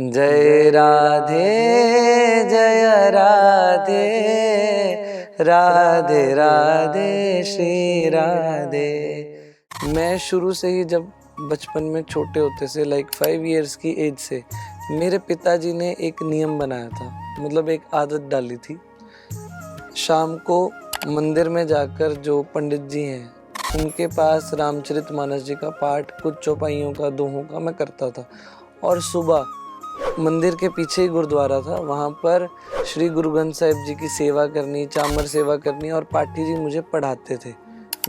जय राधे जय राधे, राधे राधे श्री राधे। मैं शुरू से ही जब बचपन में छोटे होते से लाइक 5 इयर्स की एज से मेरे पिताजी ने एक नियम बनाया था, मतलब एक आदत डाली थी। शाम को मंदिर में जाकर जो पंडित जी हैं उनके पास रामचरितमानस जी का पाठ, कुछ चौपाइयों का, दोहों का मैं करता था। और सुबह मंदिर के पीछे ही गुरुद्वारा था, वहाँ पर श्री गुरु ग्रंथ साहिब जी की सेवा करनी, चामर सेवा करनी, और पाठी जी मुझे पढ़ाते थे।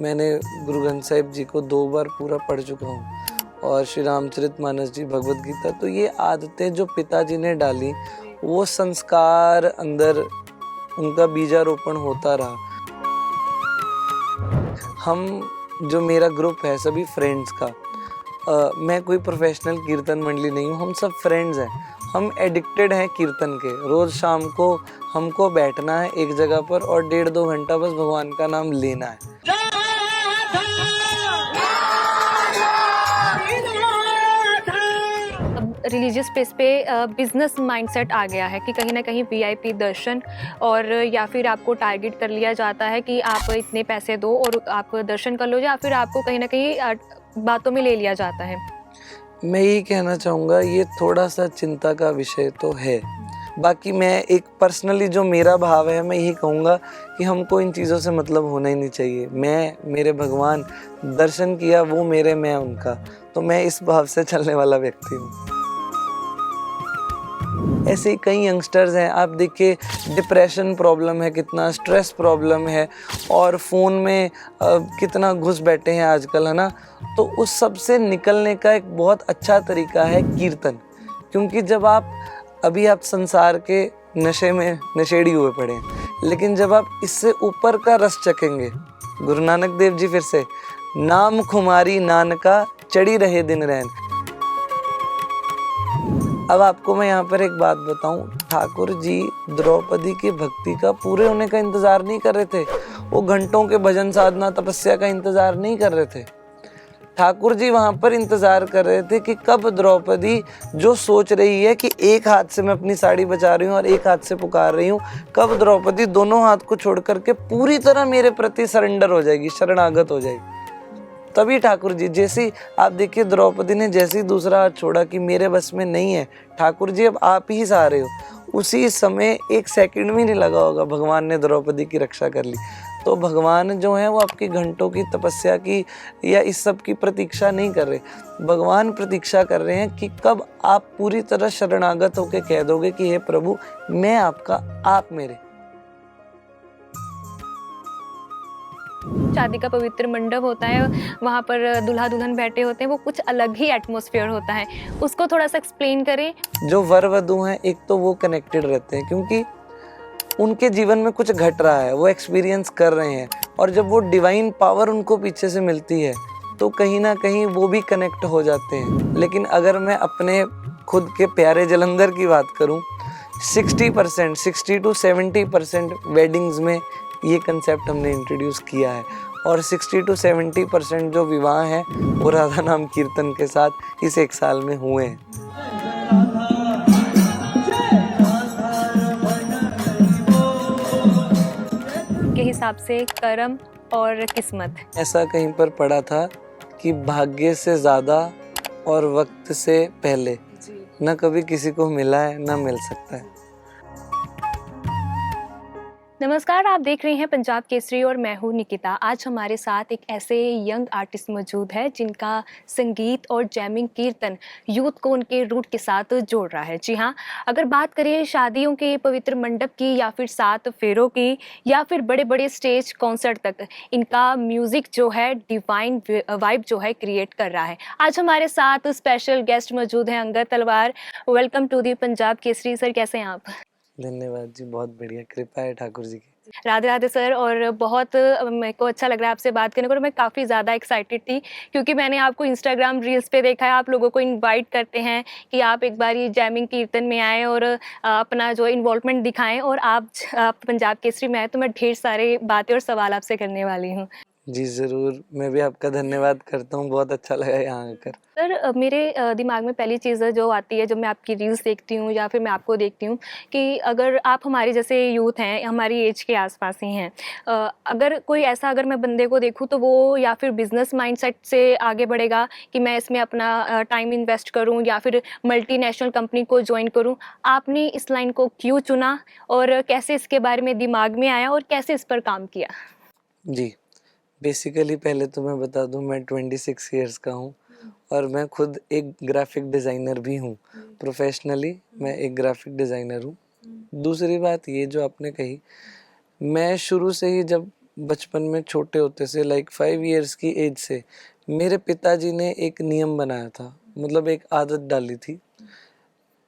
मैंने गुरु ग्रंथ साहिब जी को 2 बार पूरा पढ़ चुका हूँ और श्री रामचरितमानस जी, भगवद गीता। तो ये आदतें जो पिताजी ने डाली, वो संस्कार अंदर उनका बीजारोपण होता रहा। हम जो मेरा ग्रुप है सभी फ्रेंड्स का, मैं कोई प्रोफेशनल कीर्तन मंडली नहीं हूँ, हम सब फ्रेंड्स हैं। हम एडिक्टेड हैं कीर्तन के। रोज़ शाम को हमको बैठना है एक जगह पर और 1.5-2 घंटा बस भगवान का नाम लेना है। रिलीजियस प्लेस पे बिजनेस माइंडसेट आ गया है कि कहीं ना कहीं वीआईपी दर्शन, और या फिर आपको टारगेट कर लिया जाता है कि आप इतने पैसे दो और आप दर्शन कर लो, या फिर आपको कहीं ना कहीं बातों में ले लिया जाता है। मैं यही कहना चाहूँगा, ये थोड़ा सा चिंता का विषय तो है। बाकी मैं एक पर्सनली जो मेरा भाव है, मैं यही कहूँगा कि हमको इन चीज़ों से मतलब होना ही नहीं चाहिए। मैं, मेरे भगवान, दर्शन किया वो मेरे, मैं उनका। तो मैं इस भाव से चलने वाला व्यक्ति हूँ। ऐसे ही कई यंगस्टर्स हैं, आप देखिए डिप्रेशन प्रॉब्लम है, कितना स्ट्रेस प्रॉब्लम है, और फ़ोन में कितना घुस बैठे हैं आजकल, है ना। तो उस सब से निकलने का एक बहुत अच्छा तरीका है कीर्तन। क्योंकि जब आप संसार के नशे में नशेड़ी हुए पड़े हैं, लेकिन जब आप इससे ऊपर का रस चखेंगे, गुरु नानक देव जी फिर से, नाम खुमारी नानका चढ़ी रहे दिन रैन। अब आपको मैं यहाँ पर एक बात बताऊं, ठाकुर जी द्रौपदी की भक्ति का पूरे होने का इंतजार नहीं कर रहे थे। वो घंटों के भजन साधना तपस्या का इंतजार नहीं कर रहे थे। ठाकुर जी वहाँ पर इंतजार कर रहे थे कि कब द्रौपदी, जो सोच रही है कि एक हाथ से मैं अपनी साड़ी बचा रही हूँ और एक हाथ से पुकार रही हूँ, कब द्रौपदी दोनों हाथ को छोड़ करके पूरी तरह मेरे प्रति सरेंडर हो जाएगी, शरणागत हो जाएगी। तभी ठाकुर जी, जैसी आप देखिए द्रौपदी ने जैसे ही दूसरा हाथ छोड़ा कि मेरे बस में नहीं है, ठाकुर जी अब आप ही सहारे हो, उसी समय 1 सेकंड भी नहीं लगा होगा, भगवान ने द्रौपदी की रक्षा कर ली। तो भगवान जो है वो आपकी घंटों की तपस्या की या इस सब की प्रतीक्षा नहीं कर रहे। भगवान प्रतीक्षा कर रहे हैं कि कब आप पूरी तरह शरणागत होकर कह दोगे कि हे प्रभु, मैं आपका, आप मेरे। शादी का पवित्र मंडप होता है, वहाँ पर दूल्हा दुल्हन बैठे होते हैं, वो कुछ अलग ही एटमॉस्फेयर होता है। उसको थोड़ा सा एक्सप्लेन करें। जो वर वधू हैं, एक तो वो कनेक्टेड रहते हैं क्योंकि उनके जीवन में कुछ घट रहा है, वो एक्सपीरियंस कर रहे हैं, और जब वो डिवाइन पावर उनको पीछे से मिलती है तो कहीं ना कहीं वो भी कनेक्ट हो जाते हैं। लेकिन अगर मैं अपने खुद के प्यारे जलंधर की बात करूं, 60% 60 to 70% वेडिंग्स में ये कंसेप्ट हमने इंट्रोड्यूस किया है, और 60 to 70% जो विवाह हैं वो राधा नाम कीर्तन के साथ इस 1 साल में हुए हैं। के हिसाब से कर्म और किस्मत, ऐसा कहीं पर पढ़ा था कि भाग्य से ज़्यादा और वक्त से पहले न कभी किसी को मिला है, न मिल सकता है। नमस्कार, आप देख रहे हैं पंजाब केसरी और मैं हूँ निकिता। आज हमारे साथ एक ऐसे यंग आर्टिस्ट मौजूद है जिनका संगीत और जैमिंग कीर्तन यूथ को उनके रूट के साथ जोड़ रहा है। जी हाँ, अगर बात करें शादियों के पवित्र मंडप की, या फिर 7 फेरों की, या फिर बड़े बड़े स्टेज कॉन्सर्ट तक, इनका म्यूज़िक जो है डिवाइन वाइब जो है क्रिएट कर रहा है। आज हमारे साथ स्पेशल गेस्ट मौजूद हैं, Angad Talwar. Welcome to the Punjab Kesari. Sir, कैसे हैं आप? धन्यवाद जी, बहुत बढ़िया, कृपा है ठाकुर जी की। राधे राधे सर। और बहुत मेरे को अच्छा लग रहा है आपसे बात करने को, और मैं काफ़ी ज़्यादा एक्साइटेड थी क्योंकि मैंने आपको इंस्टाग्राम रील्स पे देखा है, आप लोगों को इनवाइट करते हैं कि आप एक बार ये जैमिंग कीर्तन में आएँ और अपना जो इन्वॉल्वमेंट दिखाएं, और आप पंजाब केसरी में आए, तो मैं ढेर सारे बातें और सवाल आपसे करने वाली हूँ। जी ज़रूर, मैं भी आपका धन्यवाद करता हूँ, बहुत अच्छा लगा यहाँ आकर। सर मेरे दिमाग में पहली चीज़ जो आती है जब मैं आपकी रील्स देखती हूँ या फिर मैं आपको देखती हूँ कि अगर आप हमारे जैसे यूथ हैं, हमारी एज के आसपास ही हैं, अगर कोई ऐसा अगर मैं बंदे को देखूँ तो वो या फिर बिजनेस माइंडसेट से आगे बढ़ेगा कि मैं इसमें अपना टाइम इन्वेस्ट करूँ या फिर मल्टीनेशनल कंपनी को ज्वाइन करूँ। आपने इस लाइन को क्यों चुना और कैसे इसके बारे में दिमाग में आया और कैसे इस पर काम किया? जी, बेसिकली पहले तो मैं बता दूँ मैं 26 इयर्स का हूँ और मैं खुद एक ग्राफ़िक डिज़ाइनर भी हूँ। प्रोफ़ेशनली मैं एक ग्राफ़िक डिज़ाइनर हूँ। दूसरी बात ये जो आपने कही, मैं शुरू से ही जब बचपन में छोटे होते से लाइक 5 इयर्स की एज से मेरे पिताजी ने एक नियम बनाया था, मतलब एक आदत डाली थी।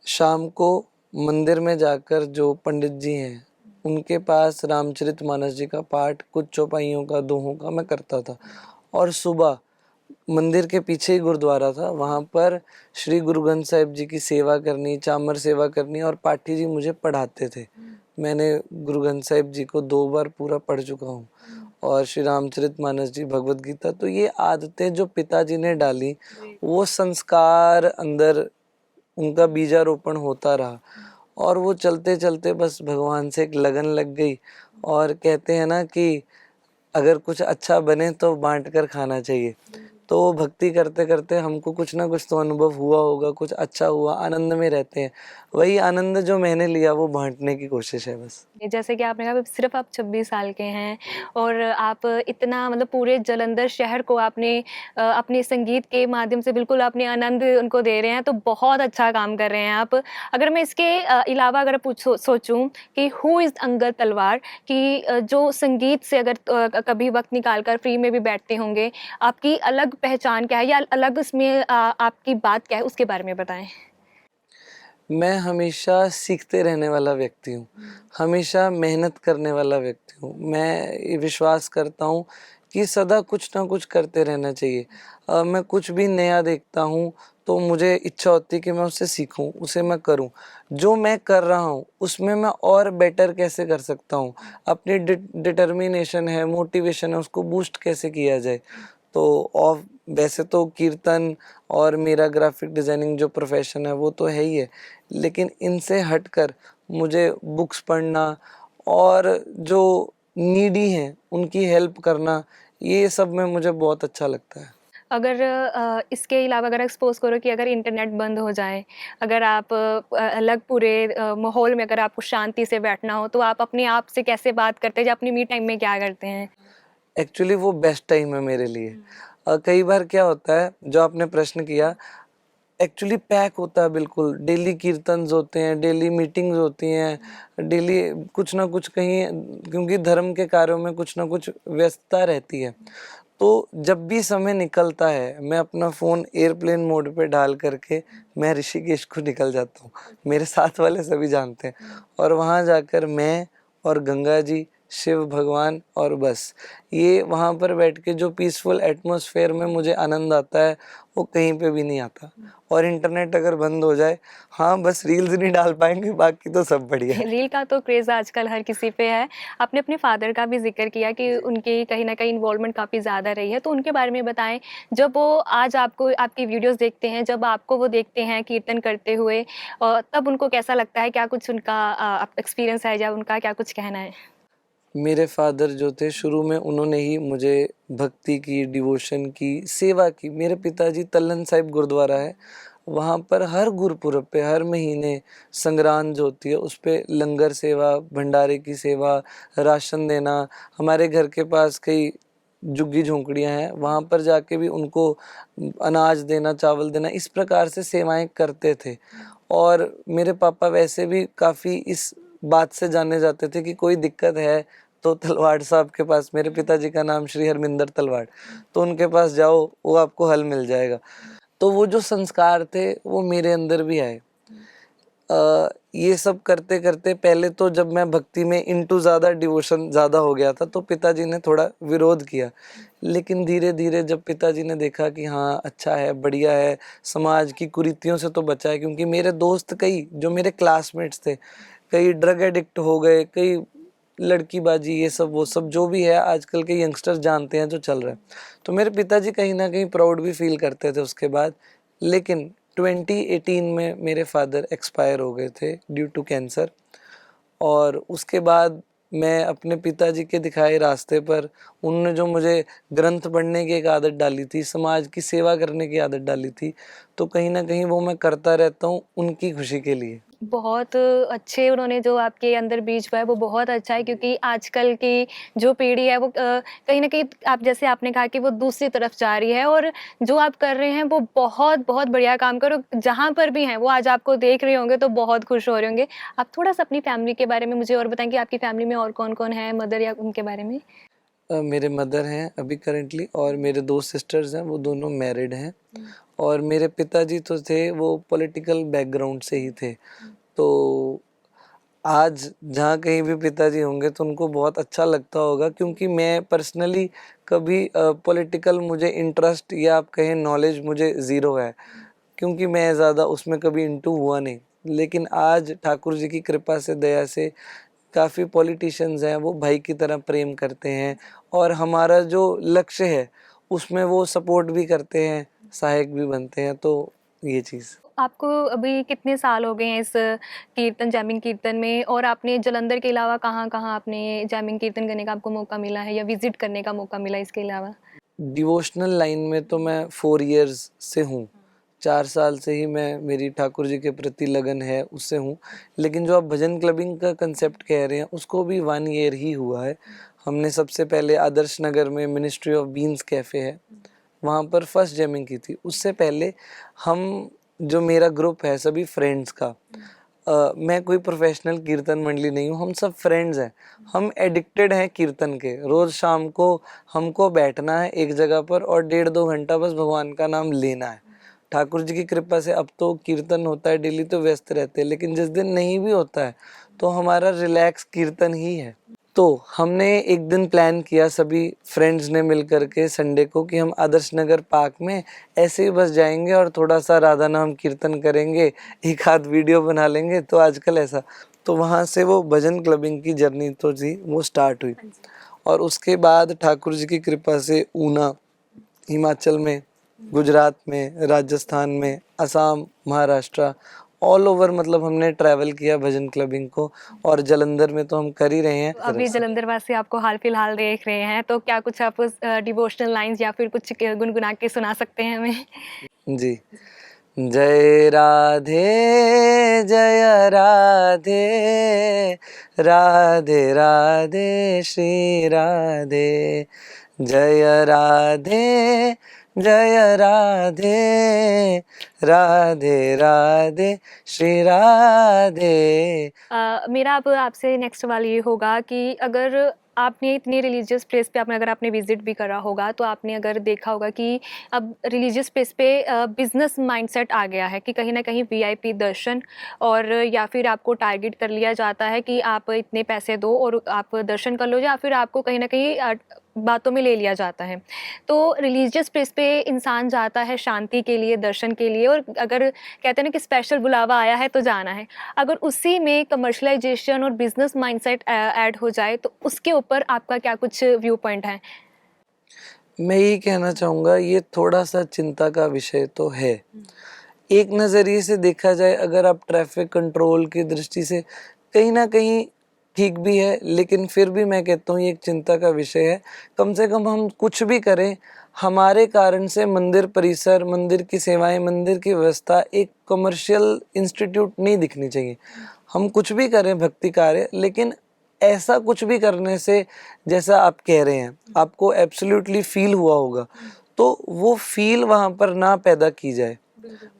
शाम को मंदिर में जाकर जो पंडित जी हैं, उनके पास रामचरितमानस जी का पाठ कुछ चौपाइयों का, दोहों का मैं करता था और सुबह मंदिर के पीछे ही गुरुद्वारा था, वहाँ पर श्री गुरु ग्रंथ साहिब जी की सेवा करनी, चामर सेवा करनी और पाठी जी मुझे पढ़ाते थे। मैंने गुरु ग्रंथ साहिब जी को 2 बार पूरा पढ़ चुका हूँ और श्री रामचरितमानस जी, भगवद गीता। तो ये आदतें जो पिताजी ने डाली, वो संस्कार अंदर उनका बीजारोपण होता रहा और वो चलते-चलते बस भगवान से एक लगन लग गई और कहते हैं ना कि अगर कुछ अच्छा बने तो बाँट कर खाना चाहिए। तो वो भक्ति करते-करते हमको कुछ ना कुछ तो अनुभव हुआ होगा, कुछ अच्छा हुआ, आनंद में रहते हैं। वही आनंद जो मैंने लिया वो बाँटने की कोशिश है बस। जैसे कि आपने कहा सिर्फ आप 26 साल के हैं और आप इतना मतलब पूरे जालंधर शहर को आपने अपने संगीत के माध्यम से बिल्कुल अपने आनंद उनको दे रहे हैं, तो बहुत अच्छा काम कर रहे हैं आप। अगर मैं इसके अलावा अगर सोचूं कि हु इज़ अंगद तलवार, कि जो संगीत से अगर कभी वक्त निकाल कर फ्री में भी बैठते होंगे, आपकी अलग पहचान क्या है या अलग इसमें आपकी बात क्या है, उसके बारे में बताएं। मैं हमेशा सीखते रहने वाला व्यक्ति हूँ, हमेशा मेहनत करने वाला व्यक्ति हूँ। मैं ये विश्वास करता हूँ कि सदा कुछ ना कुछ करते रहना चाहिए। मैं कुछ भी नया देखता हूँ तो मुझे इच्छा होती है कि मैं उससे सीखूँ, उसे मैं करूँ। जो मैं कर रहा हूँ उसमें मैं और बेटर कैसे कर सकता हूँ, अपनी डिटर्मिनेशन है, मोटिवेशन है, उसको बूस्ट कैसे किया जाए। तो और वैसे तो कीर्तन और मेरा ग्राफिक डिज़ाइनिंग जो प्रोफ़ेशन है वो तो है ही है, लेकिन इनसे हटकर मुझे बुक्स पढ़ना और जो नीडी हैं उनकी हेल्प करना, ये सब में मुझे बहुत अच्छा लगता है। अगर इसके अलावा अगर एक्सपोज़ करो कि अगर इंटरनेट बंद हो जाए, अगर आप अलग पूरे माहौल में अगर आपको शांति से बैठना हो, तो आप अपने आप से कैसे बात करते हैं या अपनी मी टाइम में क्या करते हैं? एक्चुअली वो बेस्ट टाइम है मेरे लिए। कई बार क्या होता है, जो आपने प्रश्न किया, एक्चुअली पैक होता है बिल्कुल, डेली कीर्तन्स होते हैं, डेली मीटिंग्स होती हैं, डेली कुछ ना कुछ कहीं, क्योंकि धर्म के कार्यों में कुछ ना कुछ व्यस्तता रहती है। तो जब भी समय निकलता है, मैं अपना फ़ोन एयरप्लेन मोड पे डाल करके मैं ऋषिकेश को निकल जाता हूँ। मेरे साथ वाले सभी जानते हैं और वहाँ जाकर मैं और गंगा जी, शिव भगवान और बस, ये वहाँ पर बैठ के जो पीसफुल एटमॉस्फेयर में मुझे आनंद आता है, वो कहीं पे भी नहीं आता। और इंटरनेट अगर बंद हो जाए, हाँ, बस रील्स नहीं डाल पाएँगे, बाकी तो सब बढ़िया है। रील का तो क्रेज़ आजकल हर किसी पे है। आपने अपने फ़ादर का भी ज़िक्र किया कि उनकी कहीं न कहीं इन्वॉल्वमेंट काफ़ी ज़्यादा रही है, तो उनके बारे में बताएँ। जब वो आज आपको आपकी वीडियोज़ देखते हैं, जब आपको वो देखते हैं कीर्तन करते हुए, तब उनको कैसा लगता है? क्या कुछ उनका एक्सपीरियंस है या उनका क्या कुछ कहना है? मेरे फ़ादर जो थे शुरू में उन्होंने ही मुझे भक्ति की, डिवोशन की, सेवा की। मेरे पिताजी तल्लन साहिब गुरुद्वारा है, वहाँ पर हर गुरपुरब पे, हर महीने संग्रांद जो होती है उस पे लंगर सेवा, भंडारे की सेवा, राशन देना, हमारे घर के पास कई झुग्गी-झोंपड़ियाँ हैं, वहाँ पर जाके भी उनको अनाज देना, चावल देना, इस प्रकार से सेवाएँ करते थे। और मेरे पापा वैसे भी काफ़ी इस बात से जाने जाते थे कि कोई दिक्कत है तो तलवाड़ साहब के पास, मेरे पिताजी का नाम श्री हरमिंदर तलवाड़, तो उनके पास जाओ, वो आपको हल मिल जाएगा। तो वो जो संस्कार थे वो मेरे अंदर भी आए। ये सब करते-करते पहले तो जब मैं भक्ति में इनटू ज़्यादा डिवोशन ज़्यादा हो गया था तो पिताजी ने थोड़ा विरोध किया। लेकिन धीरे-धीरे जब पिताजी ने देखा कि हाँ, अच्छा है, बढ़िया है, समाज की कुरीतियों से तो बचा है, क्योंकि मेरे दोस्त कई जो मेरे क्लासमेट्स थे, कई ड्रग एडिक्ट हो गए, कई लड़कीबाजी ये सब वो सब जो भी है आजकल के यंगस्टर्स जानते हैं जो चल रहा है। तो मेरे पिताजी कहीं ना कहीं प्राउड भी फील करते थे उसके बाद। लेकिन 2018 में मेरे फादर एक्सपायर हो गए थे ड्यू टू कैंसर। और उसके बाद मैं अपने पिताजी के दिखाए रास्ते पर, उन्होंने जो मुझे ग्रंथ पढ़ने की एक आदत डाली थी, समाज की सेवा करने की आदत डाली थी, तो कहीं ना कहीं वो मैं करता रहता हूँ उनकी खुशी के लिए। बहुत अच्छे उन्होंने जो आपके अंदर बीज बोया वो बहुत अच्छा है, क्योंकि आजकल की जो पीढ़ी है वो कहीं न कहीं आप जैसे आपने कहा कि वो दूसरी तरफ जा रही है, और जो आप कर रहे हैं वो बहुत बहुत बढ़िया काम करो। जहाँ पर भी हैं वो आज आपको देख रहे होंगे तो बहुत खुश हो रहे होंगे। आप थोड़ा-सा अपनी फैमिली के बारे में मुझे और बताएँ कि आपकी फैमिली में और कौन-कौन है, मदर या उनके बारे में? मेरे मदर हैं अभी करंटली, और मेरे 2 सिस्टर्स हैं, वो दोनों मैरिड हैं। और मेरे पिताजी तो थे वो पॉलिटिकल बैकग्राउंड से ही थे। तो आज जहाँ कहीं भी पिताजी होंगे तो उनको बहुत अच्छा लगता होगा, क्योंकि मैं पर्सनली कभी पॉलिटिकल मुझे इंटरेस्ट या आप कहें नॉलेज मुझे ज़ीरो है, क्योंकि मैं ज़्यादा उसमें कभी इंटू हुआ नहीं। लेकिन आज ठाकुर जी की कृपा से, दया से काफ़ी पॉलिटिशियंस हैं वो भाई की तरह प्रेम करते हैं, और हमारा जो लक्ष्य है उसमें वो सपोर्ट भी करते हैं, सहायक भी बनते हैं। तो ये चीज़। आपको अभी कितने साल हो गए हैं इस कीर्तन जैमिंग कीर्तन में, और आपने जालंधर के अलावा कहाँ-कहाँ आपने जैमिंग कीर्तन करने का आपको मौका मिला है या विज़िट करने का मौका मिला है इसके अलावा? डिवोशनल लाइन में तो मैं 4 इयर्स से हूँ। 4 साल से ही मैं, मेरी ठाकुर जी के प्रति लगन है उससे हूँ। लेकिन जो आप भजन क्लबिंग का कंसेप्ट कह रहे हैं उसको भी 1 ईयर ही हुआ है। हमने सबसे पहले आदर्श नगर में मिनिस्ट्री ऑफ बीन्स कैफ़े है, वहाँ पर फर्स्ट जैमिंग की थी। उससे पहले हम, जो मेरा ग्रुप है सभी फ्रेंड्स का, मैं कोई प्रोफेशनल कीर्तन मंडली नहीं हूँ, हम सब फ्रेंड्स हैं। हम एडिक्टेड हैं कीर्तन के। रोज़ शाम को हमको बैठना है एक जगह पर और 1.5-2 घंटा बस भगवान का नाम लेना है। ठाकुर जी की कृपा से अब तो कीर्तन होता है डेली तो व्यस्त रहते हैं, लेकिन जिस दिन नहीं भी होता है तो हमारा रिलैक्स कीर्तन ही है। तो हमने एक दिन प्लान किया सभी फ्रेंड्स ने मिल करके संडे को, कि हम आदर्श नगर पार्क में ऐसे ही बस जाएंगे और थोड़ा सा राधा नाम कीर्तन करेंगे, एक आध वीडियो बना लेंगे। तो आजकल ऐसा, तो वहाँ से वो भजन क्लबिंग की जर्नी तो जी वो स्टार्ट हुई। और उसके बाद ठाकुर जी की कृपा से ऊना, हिमाचल में, गुजरात में, राजस्थान में, असम, महाराष्ट्र, ऑल ओवर मतलब हमने ट्रैवल किया भजन क्लबिंग को। और जालंधर में तो हम कर ही रहे हैं। तो अभी जालंधर वासी आपको हाल-फिलहाल देख रहे हैं, तो क्या कुछ आप डिवोशनल लाइन्स या फिर कुछ गुनगुना के सुना सकते हैं हमें? जी। जय राधे जय राधे, राधे राधे श्री राधे, जय राधे जय राधे, राधे राधे श्री राधे। मेरा अब आपसे नेक्स्ट सवाल ये होगा कि अगर आपने इतनी रिलीजियस प्लेस पे आपने अगर आपने विजिट भी करा होगा, तो आपने अगर देखा होगा कि अब रिलीजियस प्लेस पे बिजनेस माइंडसेट आ गया है कि कहीं ना कहीं वीआईपी दर्शन, और या फिर आपको टारगेट कर लिया जाता है कि आप इतने पैसे दो और आप दर्शन कर लो, या फिर आपको कहीं ना कहीं बातों में ले लिया जाता है। तो रिलीजियस प्लेस पे इंसान जाता है शांति के लिए, दर्शन के लिए, और अगर कहते हैं ना कि स्पेशल बुलावा आया है तो जाना है। अगर उसी में कमर्शलाइजेशन और बिजनेस माइंडसेट ऐड हो जाए तो उसके ऊपर आपका क्या कुछ व्यू पॉइंट है? मैं यही कहना चाहूँगा, ये थोड़ा सा चिंता का विषय तो है। एक नज़रिए से देखा जाए, अगर आप ट्रैफिक कंट्रोल की दृष्टि से, कहीं ना कहीं ठीक भी है, लेकिन फिर भी मैं कहता हूँ ये एक चिंता का विषय है। कम से कम हम कुछ भी करें, हमारे कारण से मंदिर परिसर, मंदिर की सेवाएं, मंदिर की व्यवस्था एक कमर्शियल इंस्टीट्यूट नहीं दिखनी चाहिए। हम कुछ भी करें भक्ति कार्य, लेकिन ऐसा कुछ भी करने से, जैसा आप कह रहे हैं आपको एब्सोल्युटली फील हुआ होगा, तो वो फील वहाँ पर ना पैदा की जाए।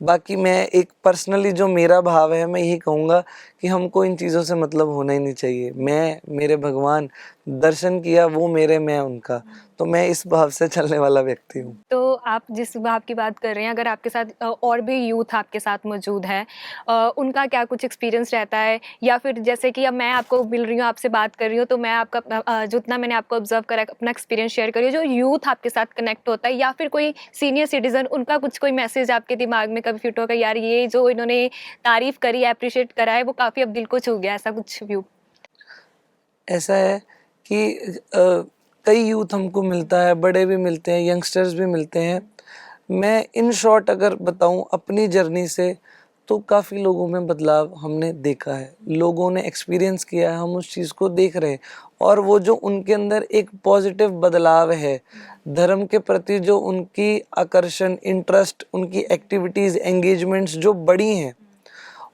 बाकी मैं एक पर्सनली जो मेरा भाव है, मैं यही कहूँगा कि हमको इन चीज़ों से मतलब होना ही नहीं चाहिए। मैं, मेरे भगवान, दर्शन किया वो मेरे, मैं उनका। तो मैं इस भाव से चलने वाला व्यक्ति हूँ। तो आप जिस भाव की बात कर रहे हैं, अगर आपके साथ और भी यूथ आपके साथ मौजूद है, उनका क्या कुछ एक्सपीरियंस रहता है, या फिर जैसे कि अब मैं आपको मिल रही हूँ, आपसे बात कर रही हूँ, तो मैं आपका जितना मैंने आपको ऑब्जर्व करा अपना एक्सपीरियंस शेयर करी हूँ, जो यूथ आपके साथ कनेक्ट होता है, या फिर कोई सीनियर सिटीजन, उनका कुछ कोई मैसेज आपके दिमाग में कभी फिट होगा, यार ये जो इन्होंने तारीफ करी, अप्रिशिएट करा है, वो काफ़ी अब दिल को छू गया, ऐसा कुछ व्यू? ऐसा है कि कई यूथ हमको मिलता है, बड़े भी मिलते हैं, यंगस्टर्स भी मिलते हैं। मैं इन शॉर्ट अगर बताऊं अपनी जर्नी से, तो काफ़ी लोगों में बदलाव हमने देखा है, लोगों ने एक्सपीरियंस किया है, हम उस चीज़ को देख रहे हैं। और वो जो उनके अंदर एक पॉजिटिव बदलाव है, धर्म के प्रति जो उनकी आकर्षण, इंटरेस्ट, उनकी एक्टिविटीज़, एंगेजमेंट्स जो बड़ी हैं,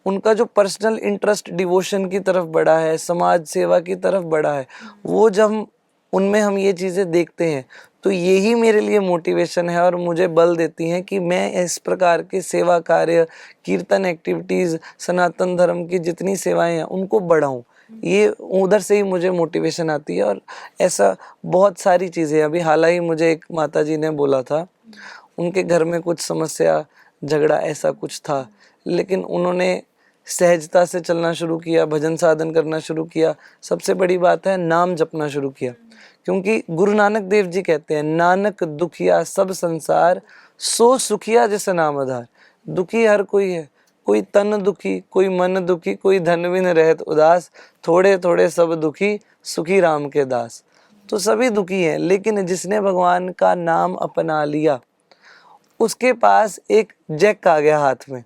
उनका जो पर्सनल इंटरेस्ट डिवोशन की तरफ बढ़ा है, समाज सेवा की तरफ बढ़ा है, वो जब उनमें हम ये चीज़ें देखते हैं, तो यही मेरे लिए मोटिवेशन है और मुझे बल देती हैं कि मैं इस प्रकार के सेवा कार्य, कीर्तन एक्टिविटीज़, सनातन धर्म की जितनी सेवाएं हैं उनको बढ़ाऊं। ये उधर से ही मुझे मोटिवेशन आती है। और ऐसा बहुत सारी चीज़ें, अभी हाल ही मुझे एक माता जी ने बोला था, उनके घर में कुछ समस्या, झगड़ा ऐसा कुछ था, लेकिन उन्होंने सहजता से चलना शुरू किया, भजन साधन करना शुरू किया। सबसे बड़ी बात है नाम जपना शुरू किया, क्योंकि गुरु नानक देव जी कहते हैं, नानक दुखिया सब संसार, सो सुखिया जिस नाम आधार। दुखी हर कोई है, कोई तन दुखी, कोई मन दुखी, कोई धन बिन रहत उदास, थोड़े थोड़े सब दुखी, सुखी राम के दास। तो सभी दुखी हैं, लेकिन जिसने भगवान का नाम अपना लिया, उसके पास एक जैक आ गया हाथ में,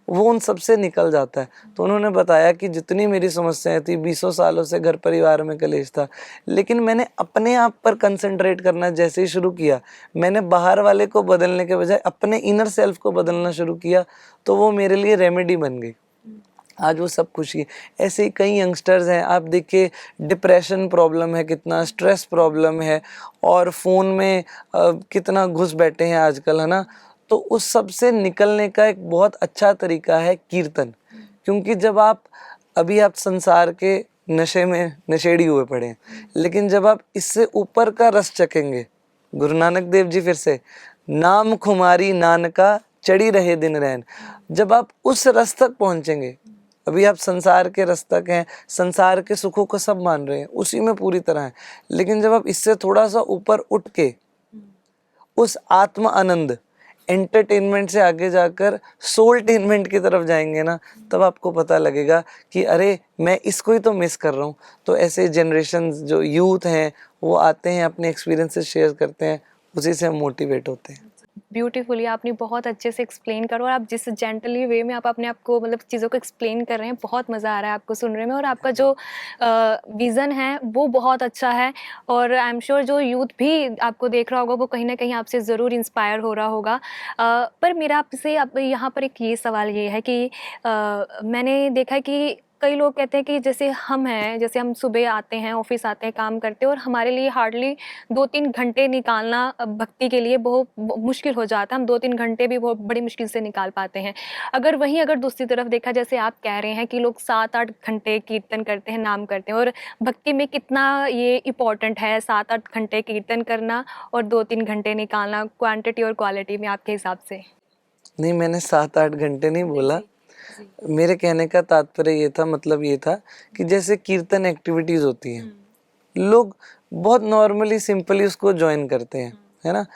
वो उन सबसे निकल जाता है। तो उन्होंने बताया कि जितनी मेरी समस्याएं थी, 20 सालों से घर परिवार में कलेश था, लेकिन मैंने अपने आप पर कंसंट्रेट करना जैसे ही शुरू किया, मैंने बाहर वाले को बदलने के बजाय अपने इनर सेल्फ को बदलना शुरू किया, तो वो मेरे लिए रेमेडी बन गई। आज वो सब खुशी है। ऐसे ही कई यंगस्टर्स हैं, आप देखिए, डिप्रेशन प्रॉब्लम है, कितना स्ट्रेस प्रॉब्लम है, और फ़ोन में कितना घुस बैठे हैं आजकल, है ना। तो उस सब से निकलने का एक बहुत अच्छा तरीका है कीर्तन। क्योंकि जब आप संसार के नशे में नशेड़ी हुए पड़े हैं, लेकिन जब आप इससे ऊपर का रस चखेंगे, गुरु नानक देव जी फिर से, नाम खुमारी नानका चढ़ी रहे दिन रैन, जब आप उस रस तक पहुंचेंगे, अभी आप संसार के रस तक हैं, संसार के सुखों को सब मान रहे हैं, उसी में पूरी तरह हैं, लेकिन जब आप इससे थोड़ा सा ऊपर उठ के उस आत्म आनंद, एंटरटेनमेंट से आगे जाकर सोलटेनमेंट की तरफ जाएंगे ना, तब आपको पता लगेगा कि अरे मैं इसको ही तो मिस कर रहा हूँ। तो ऐसे जनरेशन जो यूथ हैं, वो आते हैं, अपने एक्सपीरियंसेस शेयर करते हैं, उसी से हम मोटिवेट होते हैं। ब्यूटीफुली आपने बहुत अच्छे से एक्सप्लेन करो, और आप जिस जेंटली वे में आप अपने आप को मतलब चीज़ों को एक्सप्लेन कर रहे हैं, बहुत मज़ा आ रहा है आपको सुनने में, और आपका जो विज़न है वो बहुत अच्छा है। और आई एम श्योर जो यूथ भी आपको देख रहा होगा वो कहीं ना कहीं आपसे ज़रूर इंस्पायर हो रहा होगा। पर मेरा आपसे अब यहाँ पर एक ये सवाल ये है कि मैंने देखा कि कई लोग कहते हैं कि जैसे हम हैं, जैसे हम सुबह आते हैं, ऑफिस आते हैं, काम करते हैं, और हमारे लिए हार्डली 2-3 घंटे निकालना भक्ति के लिए बहुत मुश्किल हो जाता है। हम 2-3 घंटे भी बहुत बड़ी मुश्किल से निकाल पाते हैं। अगर दूसरी तरफ देखा, जैसे आप कह रहे हैं कि लोग 7-8 घंटे कीर्तन करते हैं, नाम करते हैं, और भक्ति में कितना ये इम्पोर्टेंट है 7-8 घंटे कीर्तन करना और 2-3 घंटे निकालना, क्वान्टिटी और क्वालिटी में आपके हिसाब से? नहीं, मैंने 7-8 घंटे नहीं बोला। मेरे कहने का तात्पर्य ये था, मतलब ये था कि जैसे कीर्तन एक्टिविटीज होती हैं, लोग बहुत नॉर्मली सिंपली उसको ज्वाइन करते हैं, है ना।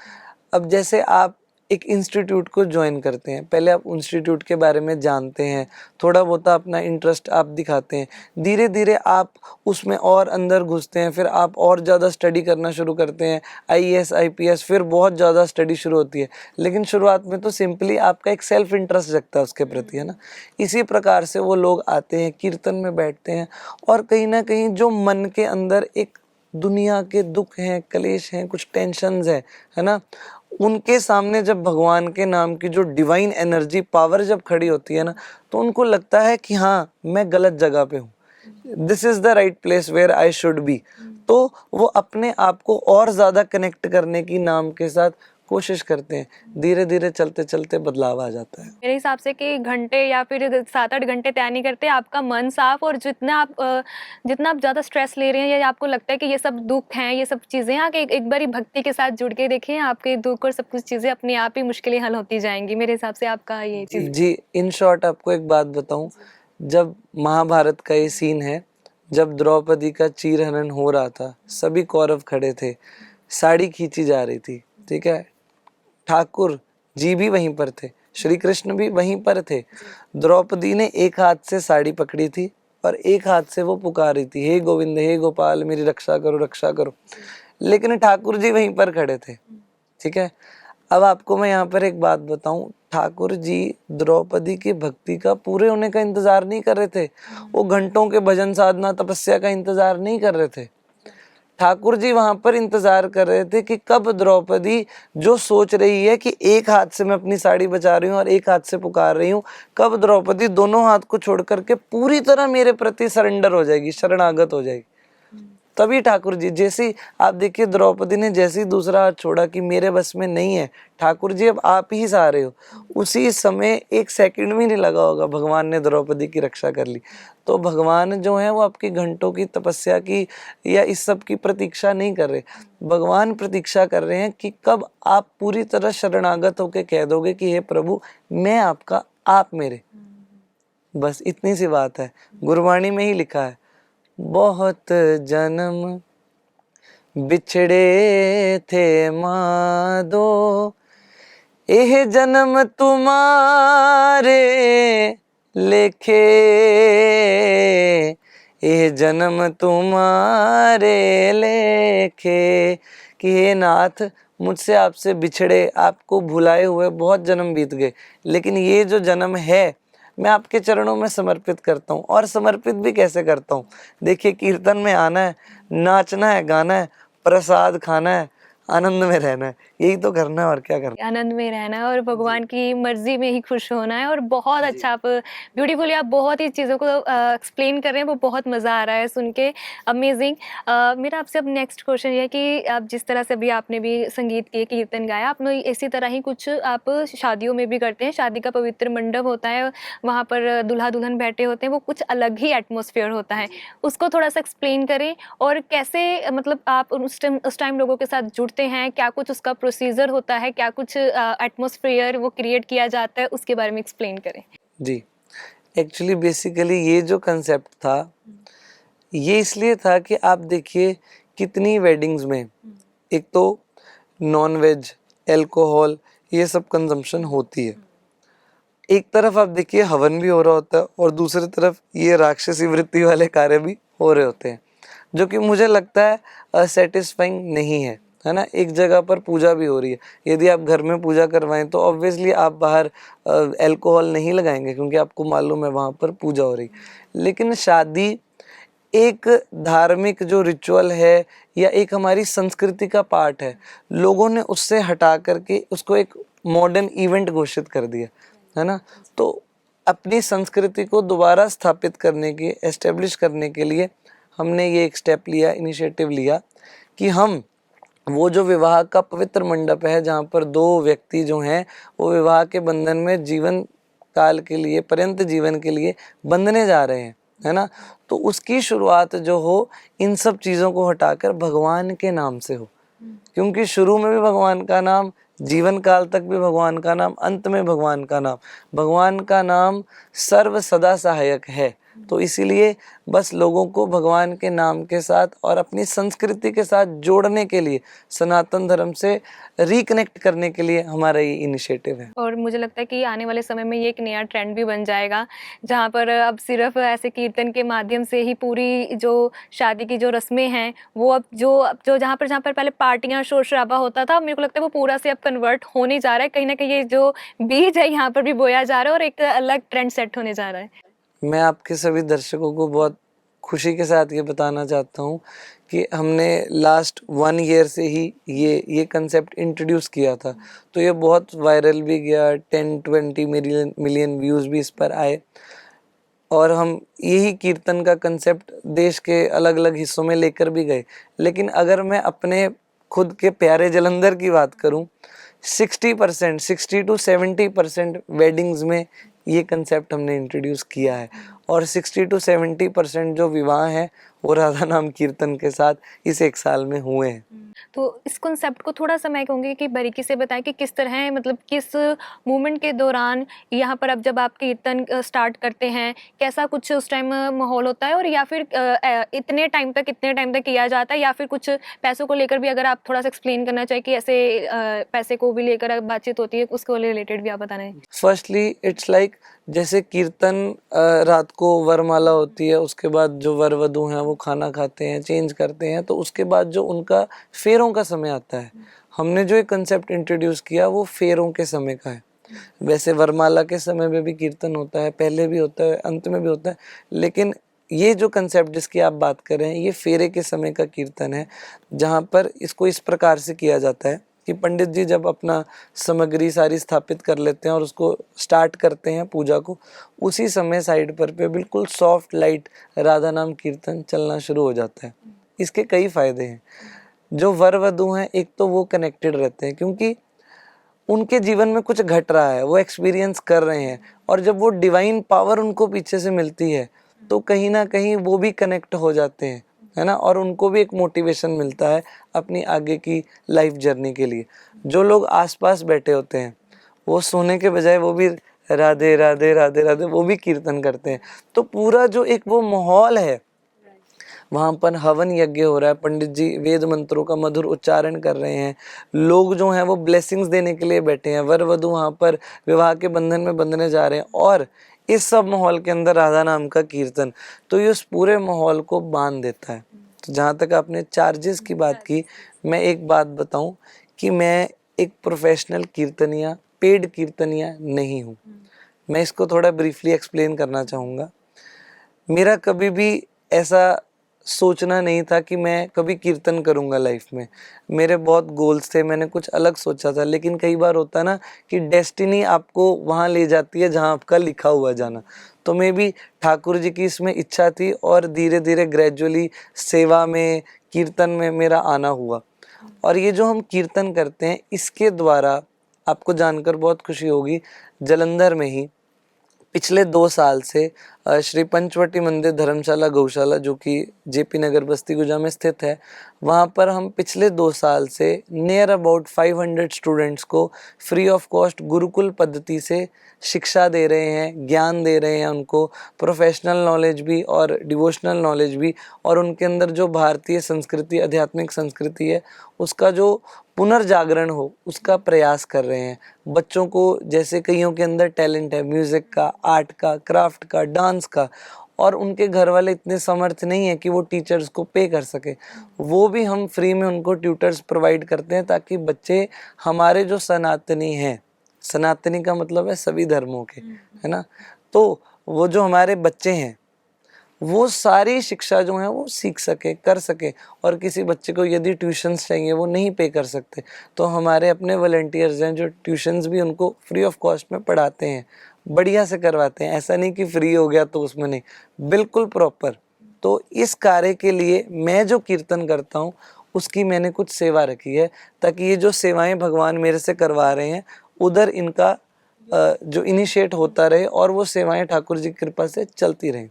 अब जैसे आप एक इंस्टीट्यूट को ज्वाइन करते हैं, पहले आप इंस्टीट्यूट के बारे में जानते हैं, थोड़ा बहुत अपना इंटरेस्ट आप दिखाते हैं, धीरे धीरे आप उसमें और अंदर घुसते हैं, फिर आप और ज़्यादा स्टडी करना शुरू करते हैं, आईएएस आईपीएस, फिर बहुत ज़्यादा स्टडी शुरू होती है। लेकिन शुरुआत में तो सिंपली आपका एक सेल्फ इंटरेस्ट जगता है उसके प्रति, है ना। इसी प्रकार से वो लोग आते हैं, कीर्तन में बैठते हैं, और कहीं ना कहीं जो मन के अंदर एक दुनिया के दुख हैं, क्लेश हैं, कुछ टेंशन्स हैं, है ना, उनके सामने जब भगवान के नाम की जो डिवाइन एनर्जी, पावर जब खड़ी होती है ना, तो उनको लगता है कि हाँ, मैं गलत जगह पे हूँ, this is the right place where I should be. तो वो अपने आप को और ज़्यादा कनेक्ट करने की नाम के साथ कोशिश करते हैं, धीरे धीरे चलते चलते बदलाव आ जाता है। मेरे हिसाब से कि घंटे या फिर 7-8 घंटे तय नहीं करते, आपका मन साफ, और जितना आप ज़्यादा स्ट्रेस ले रहे हैं या आपको लगता है कि ये सब दुख हैं, ये सब चीज़ें, आके एक बारी भक्ति के साथ जुड़ के देखें, आपके दुख और सब कुछ चीज़ें अपने आप ही मुश्किलें हल होती जाएंगी। मेरे हिसाब से आपका ये चीज़ जी, इन शॉर्ट आपको एक बात बताऊं, जब महाभारत का ये सीन है, जब द्रौपदी का चीरहरण हो रहा था, सभी कौरव खड़े थे, साड़ी खींची जा रही थी, ठीक है, ठाकुर जी भी वहीं पर थे, श्री कृष्ण भी वहीं पर थे। द्रौपदी ने एक हाथ से साड़ी पकड़ी थी, और एक हाथ से वो पुकार रही थी, हे गोविंद हे गोपाल मेरी रक्षा करो रक्षा करो। लेकिन ठाकुर जी वहीं पर खड़े थे। ठीक है, अब आपको मैं यहाँ पर एक बात बताऊं, ठाकुर जी द्रौपदी की भक्ति का पूरे होने का इंतजार नहीं कर रहे थे। वो घंटों के भजन साधना तपस्या का इंतजार नहीं कर रहे थे। ठाकुर जी वहां पर इंतजार कर रहे थे कि कब द्रौपदी, जो सोच रही है कि एक हाथ से मैं अपनी साड़ी बचा रही हूँ और एक हाथ से पुकार रही हूँ, कब द्रौपदी दोनों हाथ को छोड़ करके पूरी तरह मेरे प्रति सरेंडर हो जाएगी, शरणागत हो जाएगी। तभी ठाकुर जी, जैसे आप देखिए द्रौपदी ने जैसे ही दूसरा हाथ छोड़ा कि मेरे बस में नहीं है, ठाकुर जी अब आप ही सहारे हो, उसी समय एक सेकंड भी नहीं लगा होगा, भगवान ने द्रौपदी की रक्षा कर ली। तो भगवान जो है वो आपकी घंटों की तपस्या की या इस सब की प्रतीक्षा नहीं कर रहे। भगवान प्रतीक्षा कर रहे हैं कि कब आप पूरी तरह शरणागत होकर कह दोगे कि हे प्रभु मैं आपका, आप मेरे। बस इतनी सी बात है। गुरबाणी में ही लिखा है, बहुत जन्म बिछड़े थे माधो, एह जन्म तुम्हारे लेखे, एह जन्म तुम्हारे लेखे। कि हे नाथ, मुझसे आपसे बिछड़े, आपको भुलाए हुए बहुत जन्म बीत गए, लेकिन ये जो जन्म है मैं आपके चरणों में समर्पित करता हूँ। और समर्पित भी कैसे करता हूँ, देखिए कीर्तन में आना है, नाचना है, गाना है, प्रसाद खाना है, आनंद में रहना है, यही तो करना है और क्या करना है। आनंद में रहना है और भगवान की मर्जी में ही खुश होना है। और बहुत अच्छा, आप ब्यूटीफुली आप बहुत ही चीज़ों को एक्सप्लेन कर रहे हैं, वो बहुत मज़ा आ रहा है सुन के, अमेजिंग। मेरा आपसे अब नेक्स्ट क्वेश्चन ये है कि आप जिस तरह से अभी आपने भी संगीत किए, कीर्तन गाया, आपने इसी तरह ही कुछ आप शादियों में भी करते हैं। शादी का पवित्र मंडप होता है, वहाँ पर दूल्हा दुल्हन बैठे होते हैं, वो कुछ अलग ही एटमोसफियर होता है, उसको थोड़ा सा एक्सप्लेन करें। और कैसे मतलब आप उस टाइम लोगों के साथ जुड़ते हैं, क्या कुछ उसका प्रोसीजर होता है, क्या कुछ एटमॉस्फेयर वो क्रिएट किया जाता है, उसके बारे में एक्सप्लेन करें। जी, एक्चुअली बेसिकली ये जो कंसेप्ट था, ये इसलिए था कि आप देखिए कितनी वेडिंग्स में एक तो नॉन वेज, अल्कोहल, ये सब कंजम्पशन होती है। एक तरफ आप देखिए हवन भी हो रहा होता है और दूसरी तरफ ये राक्षसी वृत्ति वाले कार्य भी हो रहे होते हैं, जो कि मुझे लगता है सेटिस्फाइंग नहीं है ना। एक जगह पर पूजा भी हो रही है, यदि आप घर में पूजा करवाएं तो ऑब्वियसली आप बाहर अल्कोहल नहीं लगाएंगे, क्योंकि आपको मालूम है वहाँ पर पूजा हो रही। लेकिन शादी एक धार्मिक जो रिचुअल है या एक हमारी संस्कृति का पार्ट है, लोगों ने उससे हटा करके उसको एक मॉडर्न इवेंट घोषित कर दिया है ना। तो अपनी संस्कृति को दोबारा स्थापित करने के, एस्टेब्लिश करने के लिए हमने ये एक स्टेप लिया, इनिशिएटिव लिया कि हम वो जो विवाह का पवित्र मंडप है, जहाँ पर दो व्यक्ति जो हैं वो विवाह के बंधन में जीवन काल के लिए, पर्यंत जीवन के लिए बंधने जा रहे हैं, है ना। तो उसकी शुरुआत जो हो इन सब चीज़ों को हटाकर भगवान के नाम से हो, क्योंकि शुरू में भी भगवान का नाम, जीवन काल तक भी भगवान का नाम, अंत में भगवान का नाम। भगवान का नाम सर्व सदा सहायक है। तो इसीलिए बस लोगों को भगवान के नाम के साथ और अपनी संस्कृति के साथ जोड़ने के लिए, सनातन धर्म से रिकनेक्ट करने के लिए हमारा ये इनिशिएटिव है। और मुझे लगता है कि आने वाले समय में ये एक नया ट्रेंड भी बन जाएगा, जहाँ पर अब सिर्फ ऐसे कीर्तन के माध्यम से ही पूरी जो शादी की जो रस्में हैं वो अब जो जहाँ पर पहले पार्टियां शोर शराबा होता था, मेरे को लगता है वो पूरा से अब कन्वर्ट होने जा रहा है। कहीं ना कहीं ये जो बीज है यहाँ पर भी बोया जा रहा है और एक अलग ट्रेंड सेट होने जा रहा है। मैं आपके सभी दर्शकों को बहुत खुशी के साथ ये बताना चाहता हूँ कि हमने लास्ट 1 ईयर से ही ये कंसेप्ट इंट्रोड्यूस किया था, तो ये बहुत वायरल भी गया, 10-20 मिलियन व्यूज़ भी इस पर आए। और हम यही कीर्तन का कंसेप्ट देश के अलग अलग हिस्सों में लेकर भी गए। लेकिन अगर मैं अपने खुद के प्यारे जलंधर की बात करूं, 60% 60-70% वेडिंग्स में ये कंसेप्ट हमने इंट्रोड्यूस किया है, और 60-70% जो विवाह हैं वो राधा नाम कीर्तन के साथ इस 1 साल में हुए हैं। तो इस कॉन्सेप्ट को थोड़ा सा मैं कहूँगी कि बारीकी से बताएं कि किस तरह, मतलब किस मूवमेंट के दौरान यहाँ पर अब जब आप कीर्तन स्टार्ट करते हैं, कैसा कुछ उस टाइम माहौल होता है, और या फिर इतने टाइम तक किया जाता है, या फिर कुछ पैसों को लेकर भी अगर आप थोड़ा सा एक्सप्लेन करना चाहिए कि ऐसे पैसे को भी लेकर बातचीत होती है, उसको रिलेटेड भी आप बताना है। फर्स्टली इट्स लाइक जैसे कीर्तन रात को वरमाला होती है, उसके बाद जो वर वधू हैं वो खाना खाते हैं, चेंज करते हैं, तो उसके बाद जो उनका फेरों का समय आता है, हमने जो एक कंसेप्ट इंट्रोड्यूस किया वो फेरों के समय का है। वैसे वरमाला के समय में भी कीर्तन होता है, पहले भी होता है, अंत में भी होता है, लेकिन ये जो कंसेप्ट जिसकी आप बात कर रहे हैं ये फेरे के समय का कीर्तन है, जहाँ पर इसको इस प्रकार से किया जाता है कि पंडित जी जब अपना सामग्री सारी स्थापित कर लेते हैं और उसको स्टार्ट करते हैं पूजा को, उसी समय साइड पर पे बिल्कुल सॉफ्ट लाइट राधा नाम कीर्तन चलना शुरू हो जाता है। इसके कई फायदे हैं। जो वर वधू हैं, एक तो वो कनेक्टेड रहते हैं क्योंकि उनके जीवन में कुछ घट रहा है, वो एक्सपीरियंस कर रहे हैं, और जब वो डिवाइन पावर उनको पीछे से मिलती है तो कहीं ना कहीं वो भी कनेक्ट हो जाते हैं, है ना, और उनको भी एक मोटिवेशन मिलता है अपनी आगे की लाइफ जर्नी के लिए। जो लोग आसपास बैठे होते हैं वो सोने के बजाय वो भी राधे राधे राधे राधे वो भी कीर्तन करते हैं। तो पूरा जो एक वो माहौल है, वहाँ पर हवन यज्ञ हो रहा है, पंडित जी वेद मंत्रों का मधुर उच्चारण कर रहे हैं, लोग जो हैं वो ब्लेसिंग्स देने के लिए बैठे हैं, वर वधू वहाँ पर विवाह के बंधन में बंधने जा रहे हैं, और इस सब माहौल के अंदर राधा नाम का कीर्तन, तो ये उस पूरे माहौल को बांध देता है। तो जहाँ तक आपने चार्जेस की बात की, मैं एक बात बताऊं कि मैं एक प्रोफेशनल कीर्तनिया, पेड कीर्तनिया नहीं हूँ। मैं इसको थोड़ा ब्रीफली एक्सप्लेन करना चाहूँगा। मेरा कभी भी ऐसा सोचना नहीं था कि मैं कभी कीर्तन करूँगा लाइफ में। मेरे बहुत गोल्स थे, मैंने कुछ अलग सोचा था, लेकिन कई बार होता है ना कि डेस्टिनी आपको वहाँ ले जाती है जहाँ आपका लिखा हुआ जाना। तो मैं भी ठाकुर जी की इसमें इच्छा थी और धीरे धीरे ग्रेजुअली सेवा में, कीर्तन में मेरा आना हुआ। और ये जो हम कीर्तन करते हैं इसके द्वारा आपको जानकर बहुत खुशी होगी, जालंधर में ही पिछले 2 साल से श्री पंचवटी मंदिर धर्मशाला गौशाला जो कि जेपी नगर बस्ती गुजा में स्थित है, वहाँ पर हम पिछले 2 साल से नियर अबाउट 500 स्टूडेंट्स को फ्री ऑफ कॉस्ट गुरुकुल पद्धति से शिक्षा दे रहे हैं, ज्ञान दे रहे हैं उनको, प्रोफेशनल नॉलेज भी और डिवोशनल नॉलेज भी, और उनके अंदर जो भारतीय संस्कृति, आध्यात्मिक संस्कृति है उसका जो पुनर्जागरण हो उसका प्रयास कर रहे हैं। बच्चों को, जैसे कईयों के अंदर टैलेंट है म्यूज़िक का, आर्ट का, क्राफ्ट का, डांस का, और उनके घर वाले इतने समर्थ नहीं है कि वो टीचर्स को पे कर सके, वो भी हम फ्री में उनको ट्यूटर्स प्रोवाइड करते हैं ताकि बच्चे हमारे जो सनातनी हैं, सनातनी का मतलब है सभी धर्मों के, है ना, तो वो जो हमारे बच्चे हैं वो सारी शिक्षा जो है वो सीख सके, कर सके। और किसी बच्चे को यदि ट्यूशन्स चाहिए, वो नहीं पे कर सकते, तो हमारे अपने वॉलंटियर्स हैं जो ट्यूशन्स भी उनको फ्री ऑफ कॉस्ट में पढ़ाते हैं, बढ़िया से करवाते हैं। ऐसा नहीं कि फ्री हो गया तो उसमें नहीं, बिल्कुल प्रॉपर। तो इस कार्य के लिए मैं जो कीर्तन करता हूँ उसकी मैंने कुछ सेवा रखी है, ताकि ये जो सेवाएं भगवान मेरे से करवा रहे हैं उधर इनका जो इनिशिएट होता रहे और वो सेवाएं ठाकुर जी की कृपा से चलती रहें।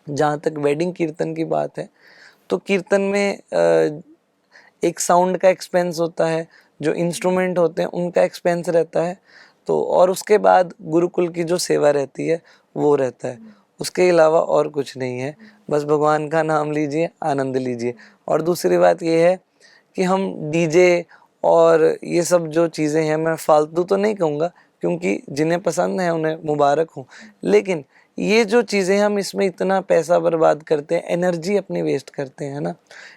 जहाँ तक वेडिंग कीर्तन की बात है, तो कीर्तन में एक साउंड का एक्सपेंस होता है, जो इंस्ट्रूमेंट होते हैं उनका एक्सपेंस रहता है, तो और उसके बाद गुरुकुल की जो सेवा रहती है वो रहता है। उसके अलावा और कुछ नहीं है, बस भगवान का नाम लीजिए, आनंद लीजिए। और दूसरी बात ये है कि हम डीजे और ये सब जो चीज़ें हैं, मैं फालतू तो नहीं कहूँगा क्योंकि जिन्हें पसंद है उन्हें मुबारक हूँ, लेकिन ये जो चीज़ें हम इसमें इतना पैसा बर्बाद करते हैं, एनर्जी अपनी वेस्ट करते हैं ना,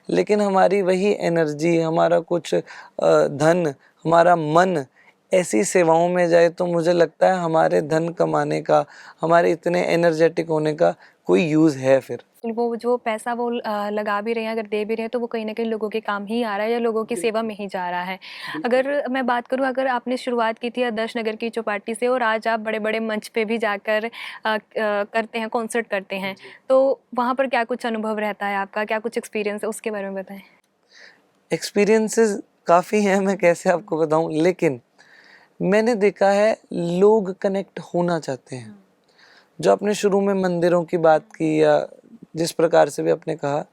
लेकिन हमारी वही एनर्जी, हमारा कुछ धन, हमारा मन ऐसी सेवाओं में जाए तो मुझे लगता है हमारे धन कमाने का, हमारे इतने एनर्जेटिक होने का कोई यूज़ है फिर। वो जो पैसा वो लगा भी रहे हैं, अगर दे भी रहे हैं, तो वो कहीं ना कहीं लोगों के काम ही आ रहा है या लोगों की सेवा में ही जा रहा है। अगर मैं बात करूं, अगर आपने शुरुआत की थी आदर्श नगर की चौपाटी से और आज आप बड़े बड़े मंच पे भी जाकर करते हैं, कॉन्सर्ट करते हैं, तो वहाँ पर क्या कुछ अनुभव रहता है आपका, क्या कुछ एक्सपीरियंस है, उसके बारे में बताएं। एक्सपीरियंसेस काफ़ी हैं, मैं कैसे आपको बताऊं, लेकिन मैंने देखा है लोग कनेक्ट होना चाहते हैं। जो आपने शुरू में मंदिरों की बात की या जिस प्रकार से भी आपने कहा,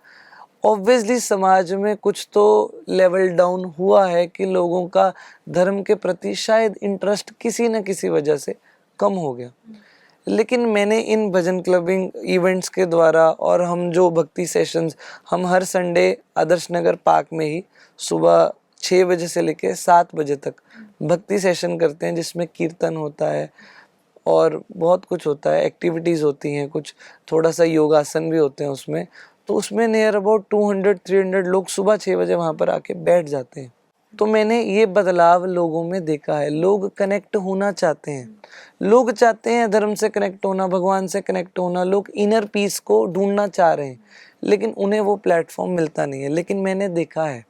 ऑब्वियसली समाज में कुछ तो लेवल डाउन हुआ है कि लोगों का धर्म के प्रति शायद इंटरेस्ट किसी न किसी वजह से कम हो गया। लेकिन मैंने इन भजन क्लबिंग इवेंट्स के द्वारा और हम जो भक्ति सेशंस, हम हर संडे आदर्श नगर पार्क में ही सुबह 6 बजे से लेकर 7 बजे तक भक्ति सेशन करते हैं, जिसमें कीर्तन होता है और बहुत कुछ होता है, एक्टिविटीज़ होती हैं, कुछ थोड़ा सा योगासन भी होते हैं उसमें। तो उसमें नियर अबाउट 200-300 लोग सुबह 6 बजे वहाँ पर आके बैठ जाते हैं। तो मैंने ये बदलाव लोगों में देखा है। लोग कनेक्ट होना चाहते हैं, लोग चाहते हैं धर्म से कनेक्ट होना, भगवान से कनेक्ट होना, लोग इनर पीस को ढूंढना चाह रहे हैं, लेकिन उन्हें वो प्लेटफॉर्म मिलता नहीं है। लेकिन मैंने देखा है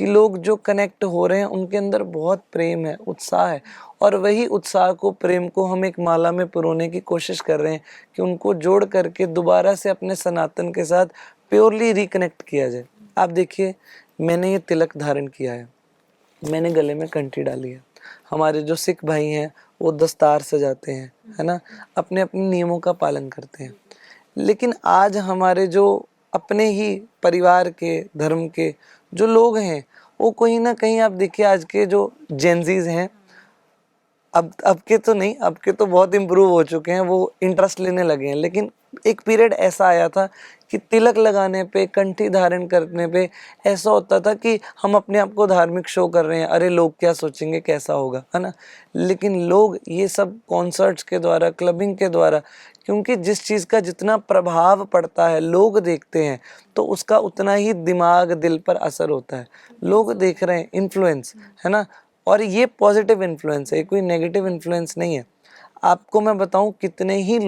कि लोग जो कनेक्ट हो रहे हैं उनके अंदर बहुत प्रेम है, उत्साह है, और वही उत्साह को, प्रेम को हम एक माला में पिरोने की कोशिश कर रहे हैं कि उनको जोड़ करके दोबारा से अपने सनातन के साथ प्योरली रिकनेक्ट किया जाए। आप देखिए, मैंने ये तिलक धारण किया है, मैंने गले में कंठी डाली है। हमारे जो सिख भाई हैं वो दस्तार सजाते हैं, है ना, अपने अपने नियमों का पालन करते हैं। लेकिन आज हमारे जो अपने ही परिवार के, धर्म के जो लोग हैं, वो कहीं ना कहीं, आप देखिए आज के जो जेनजीज हैं, अब के तो नहीं, अब के तो बहुत इम्प्रूव हो चुके हैं, वो इंटरेस्ट लेने लगे हैं। लेकिन एक पीरियड ऐसा आया था कि तिलक लगाने पे, कंठी धारण करने पे ऐसा होता था कि हम अपने आप को धार्मिक शो कर रहे हैं, अरे लोग क्या सोचेंगे, कैसा होगा, है ना। लेकिन लोग ये सब कॉन्सर्ट्स के द्वारा, क्लबिंग के द्वारा, क्योंकि जिस चीज़ का जितना प्रभाव पड़ता है, लोग देखते हैं, तो उसका उतना ही दिमाग, दिल पर असर होता है। लोग देख रहे हैं, इन्फ्लुएंस, है ना, और ये पॉजिटिव इन्फ्लुएंस है, कोई नेगेटिव इन्फ्लुएंस नहीं है। आपको मैं बताऊं, कितने ही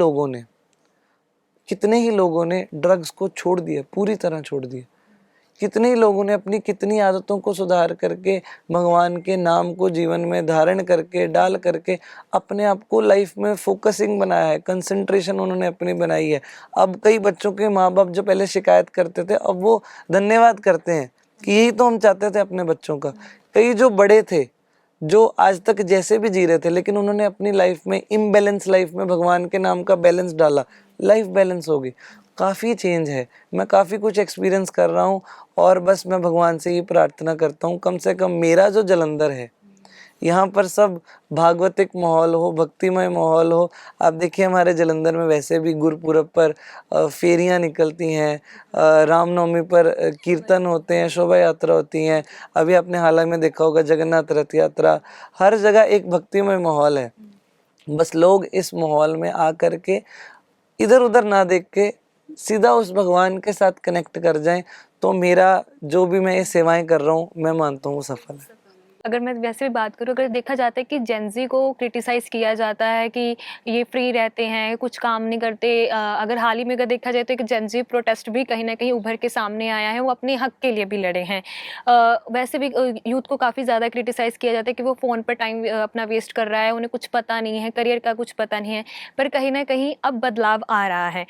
लोगों ने ड्रग्स को छोड़ दिया, पूरी तरह छोड़ दिया। कितने ही लोगों ने अपनी कितनी आदतों को सुधार करके, भगवान के नाम को जीवन में धारण करके, डाल करके अपने आप को लाइफ में फोकसिंग बनाया है, कंसंट्रेशन उन्होंने अपनी बनाई है। अब कई बच्चों के माँ बाप जो पहले शिकायत करते थे, अब वो धन्यवाद करते हैं कि यही तो हम चाहते थे अपने बच्चों का। कई जो बड़े थे, जो आज तक जैसे भी जी रहे थे, लेकिन उन्होंने अपनी लाइफ में, इम्बैलेंस लाइफ में भगवान के नाम का बैलेंस डाला, लाइफ बैलेंस हो गई। काफ़ी चेंज है, मैं काफ़ी कुछ एक्सपीरियंस कर रहा हूँ, और बस मैं भगवान से ये प्रार्थना करता हूँ, कम से कम मेरा जो जलंधर है, यहाँ पर सब भागवतिक माहौल हो, भक्तिमय माहौल हो। आप देखिए, हमारे जलंधर में वैसे भी गुरुपुरब पर फेरियाँ निकलती हैं, रामनवमी पर कीर्तन होते हैं, शोभा यात्रा होती हैं। अभी आपने हाल ही में देखा होगा जगन्नाथ रथ यात्रा। हर जगह एक भक्तिमय माहौल है। बस लोग इस माहौल में आ कर के इधर उधर ना देख के सीधा उस भगवान के साथ कनेक्ट कर जाएं, तो मेरा जो भी मैं ये सेवाएं कर रहा हूँ, मैं मानता हूँ वो सफल है। अगर मैं वैसे भी बात करूँ, अगर देखा जाता है कि जेनजी को क्रिटिसाइज़ किया जाता है कि ये फ्री रहते हैं, कुछ काम नहीं करते। अगर हाल ही में अगर देखा जाए तो एक जेनजी प्रोटेस्ट भी कहीं ना कहीं उभर के सामने आया है, वो अपने हक के लिए भी लड़े हैं। वैसे भी यूथ को काफ़ी ज़्यादा क्रिटिसाइज़ किया जाता है कि वो फ़ोन पर टाइम अपना वेस्ट कर रहा है, उन्हें कुछ पता नहीं है, करियर का कुछ पता नहीं है। पर कहीं ना कहीं अब बदलाव आ रहा है।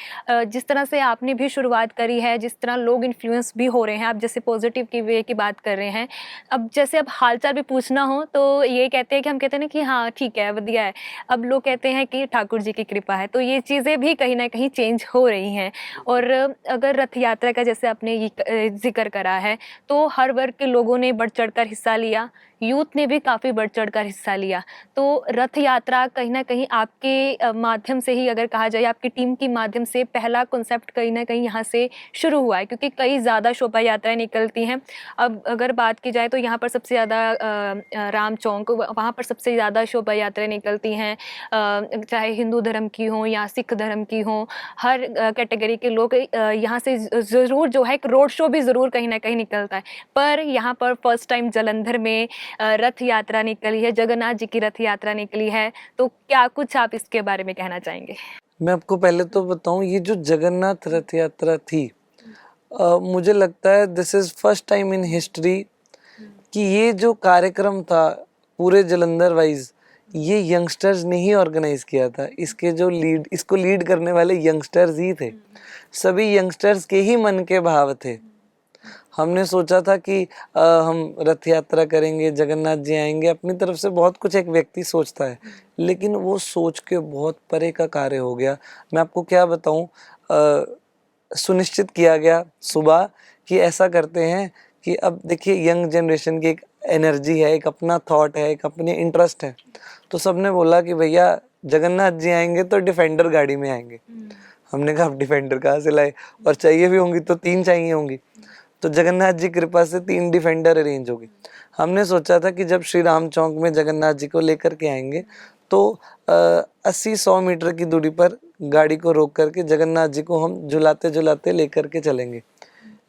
जिस तरह से आपने भी शुरुआत करी है, जिस तरह लोग इन्फ्लुएंस भी हो रहे हैं, आप जैसे पॉजिटिव की वे की बात कर रहे हैं, अब जैसे अब हालचाल पूछना हो तो ये कहते हैं कि हम कहते हैं ना कि हाँ ठीक है, बढ़िया है। अब लोग कहते हैं कि ठाकुर जी की कृपा है। तो ये चीज़ें भी कहीं ना कहीं चेंज हो रही हैं। और अगर रथ यात्रा का जैसे आपने ये जिक्र करा है, तो हर वर्ग के लोगों ने बढ़ चढ़कर हिस्सा लिया, यूथ ने भी काफ़ी बढ़ चढ़कर हिस्सा लिया। तो रथ यात्रा कहीं ना कहीं आपके माध्यम से ही, अगर कहा जाए आपकी टीम के माध्यम से, पहला कॉन्सेप्ट कहीं ना कहीं यहाँ से शुरू हुआ है, क्योंकि कई ज़्यादा शोभा यात्राएं निकलती हैं। अब अगर बात की जाए तो यहाँ पर सबसे ज़्यादा राम चौक, वहाँ पर सबसे ज़्यादा शोभा यात्राएं निकलती हैं, चाहे हिंदू धर्म की हों या सिख धर्म की हों। हर कैटेगरी के लोग यहाँ से ज़रूर जो है एक रोड शो भी ज़रूर कहीं ना कहीं निकलता है। पर यहाँ पर फर्स्ट टाइम जलंधर में रथ यात्रा निकली है, जगन्नाथ जी की रथ यात्रा निकली है। तो क्या कुछ आप इसके बारे में कहना चाहेंगे? मैं आपको पहले तो बताऊं, ये जो जगन्नाथ रथ यात्रा थी, मुझे लगता है this is first time in history कि ये जो कार्यक्रम था पूरे जलंधर वाइज, ये यंगस्टर्स ने ही ऑर्गेनाइज किया था। इसको लीड करने वाले यंगस्टर्स ही थे। सभी यंगस्टर्स के ही मन के भाव थे। हमने सोचा था कि हम रथ यात्रा करेंगे, जगन्नाथ जी आएंगे, अपनी तरफ से बहुत कुछ एक व्यक्ति सोचता है, लेकिन वो सोच के बहुत परे का कार्य हो गया। मैं आपको क्या बताऊं, सुनिश्चित किया गया सुबह कि ऐसा करते हैं कि अब देखिए यंग जनरेशन की एक एनर्जी है, एक अपना थॉट है, एक अपने इंटरेस्ट है। तो सबने बोला कि भैया जगन्नाथ जी आएंगे तो डिफेंडर गाड़ी में आएंगे। हमने कहा अब डिफेंडर कहाँ से लाए, और चाहिए भी होंगी तो 3 चाहिए होंगी। तो जगन्नाथ जी कृपा से 3 डिफेंडर अरेंज होगी। हमने सोचा था कि जब श्री राम चौक में जगन्नाथ जी को लेकर के आएंगे तो 80-100 मीटर की दूरी पर गाड़ी को रोक करके जगन्नाथ जी को हम झुलाते झुलाते लेकर के चलेंगे।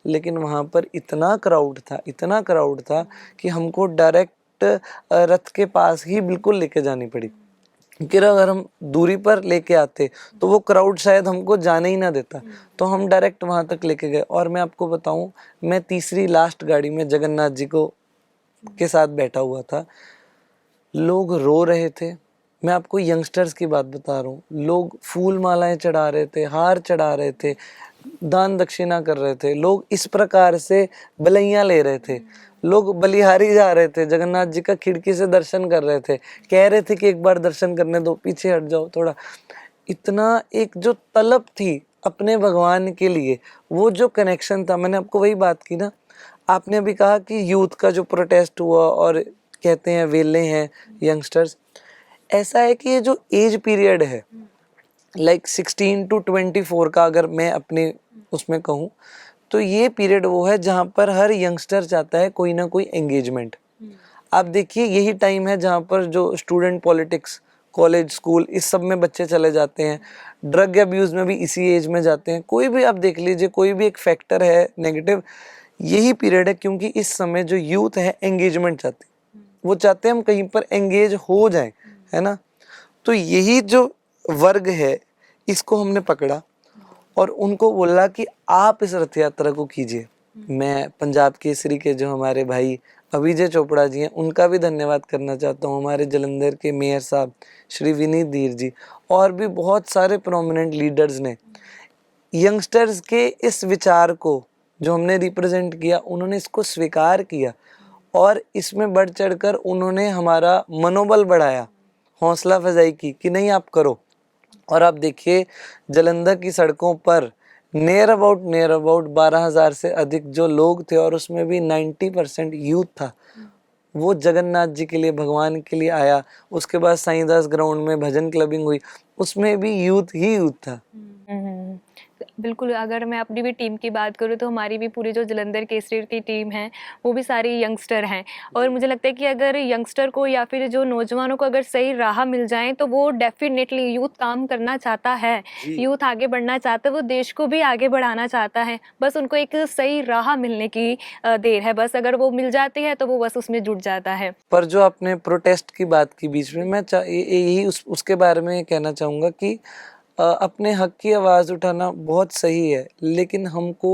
लेकिन वहाँ पर इतना क्राउड था कि हमको डायरेक्ट रथ के पास ही बिल्कुल लेके जानी पड़ी, कि अगर हम दूरी पर लेके आते तो वो क्राउड शायद हमको जाने ही ना देता। तो हम डायरेक्ट वहाँ तक लेके गए। और मैं आपको बताऊं, मैं तीसरी लास्ट गाड़ी में जगन्नाथ जी को के साथ बैठा हुआ था। लोग रो रहे थे। मैं आपको यंगस्टर्स की बात बता रहा हूँ। लोग फूल मालाएं चढ़ा रहे थे, हार चढ़ा रहे थे, दान दक्षिणा कर रहे थे। लोग इस प्रकार से बलैया ले रहे थे। लोग बलिहारी जा रहे थे, जगन्नाथ जी का खिड़की से दर्शन कर रहे थे, कह रहे थे कि एक बार दर्शन करने दो, पीछे हट जाओ थोड़ा। इतना एक जो तलब थी अपने भगवान के लिए, वो जो कनेक्शन था, मैंने आपको वही बात की ना। आपने अभी कहा कि यूथ का जो प्रोटेस्ट हुआ और कहते हैं वेले हैं यंगस्टर्स, ऐसा है कि ये जो एज पीरियड है लाइक 16 to 24 का, अगर मैं अपने उसमें कहूँ तो ये पीरियड वो है जहाँ पर हर यंगस्टर चाहता है कोई ना कोई एंगेजमेंट। आप देखिए यही टाइम है जहाँ पर जो स्टूडेंट पॉलिटिक्स, कॉलेज, स्कूल, इस सब में बच्चे चले जाते हैं। ड्रग अब्यूज़ में भी इसी एज में जाते हैं। कोई भी आप देख लीजिए, कोई भी एक फैक्टर है नेगेटिव, यही पीरियड है। क्योंकि इस समय जो यूथ है एंगेजमेंट चाहती है, वो चाहते हैं हम कहीं पर एंगेज हो जाएं, है ना। तो यही जो वर्ग है इसको हमने पकड़ा और उनको बोला कि आप इस रथ यात्रा को कीजिए। मैं पंजाब केसरी के जो हमारे भाई अभिजय चोपड़ा जी हैं उनका भी धन्यवाद करना चाहता हूँ। हमारे जलंधर के मेयर साहब श्री विनीत धीर जी और भी बहुत सारे प्रोमिनेंट लीडर्स ने यंगस्टर्स के इस विचार को जो हमने रिप्रेजेंट किया, उन्होंने इसको स्वीकार किया और इसमें बढ़ चढ़कर उन्होंने हमारा मनोबल बढ़ाया, हौसला अफजाई की कि नहीं आप करो। और आप देखिए जलंधर की सड़कों पर नियर अबाउट 12,000 से अधिक जो लोग थे और उसमें भी 90% यूथ था। वो जगन्नाथ जी के लिए, भगवान के लिए आया। उसके बाद साईंदास ग्राउंड में भजन क्लबिंग हुई, उसमें भी यूथ ही यूथ था। हम्म, बिल्कुल। अगर मैं अपनी भी टीम की बात करूँ तो हमारी भी पूरी जो जलंधर केसरी की टीम है वो भी सारी यंगस्टर हैं। और मुझे लगता है कि अगर यंगस्टर को या फिर जो नौजवानों को अगर सही राह मिल जाए तो वो डेफिनेटली, यूथ काम करना चाहता है, यूथ आगे बढ़ना चाहता है, वो देश को भी आगे बढ़ाना चाहता है। बस उनको एक सही राह मिलने की देर है। बस अगर वो मिल जाती है तो वो बस उसमें जुट जाता है। पर जो आपने प्रोटेस्ट की बात की बीच में, मैं यही उसके बारे में कहना चाहूँगा कि अपने हक की आवाज़ उठाना बहुत सही है, लेकिन हमको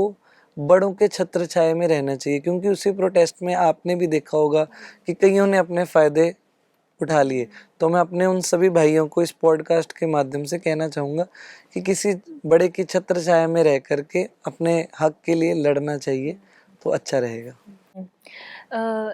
बड़ों के छत्र छाया में रहना चाहिए। क्योंकि उसी प्रोटेस्ट में आपने भी देखा होगा कि कईयों ने अपने फ़ायदे उठा लिए। तो मैं अपने उन सभी भाइयों को इस पॉडकास्ट के माध्यम से कहना चाहूँगा कि किसी बड़े की छत्र छाया में रह करके अपने हक के लिए लड़ना चाहिए, तो अच्छा रहेगा।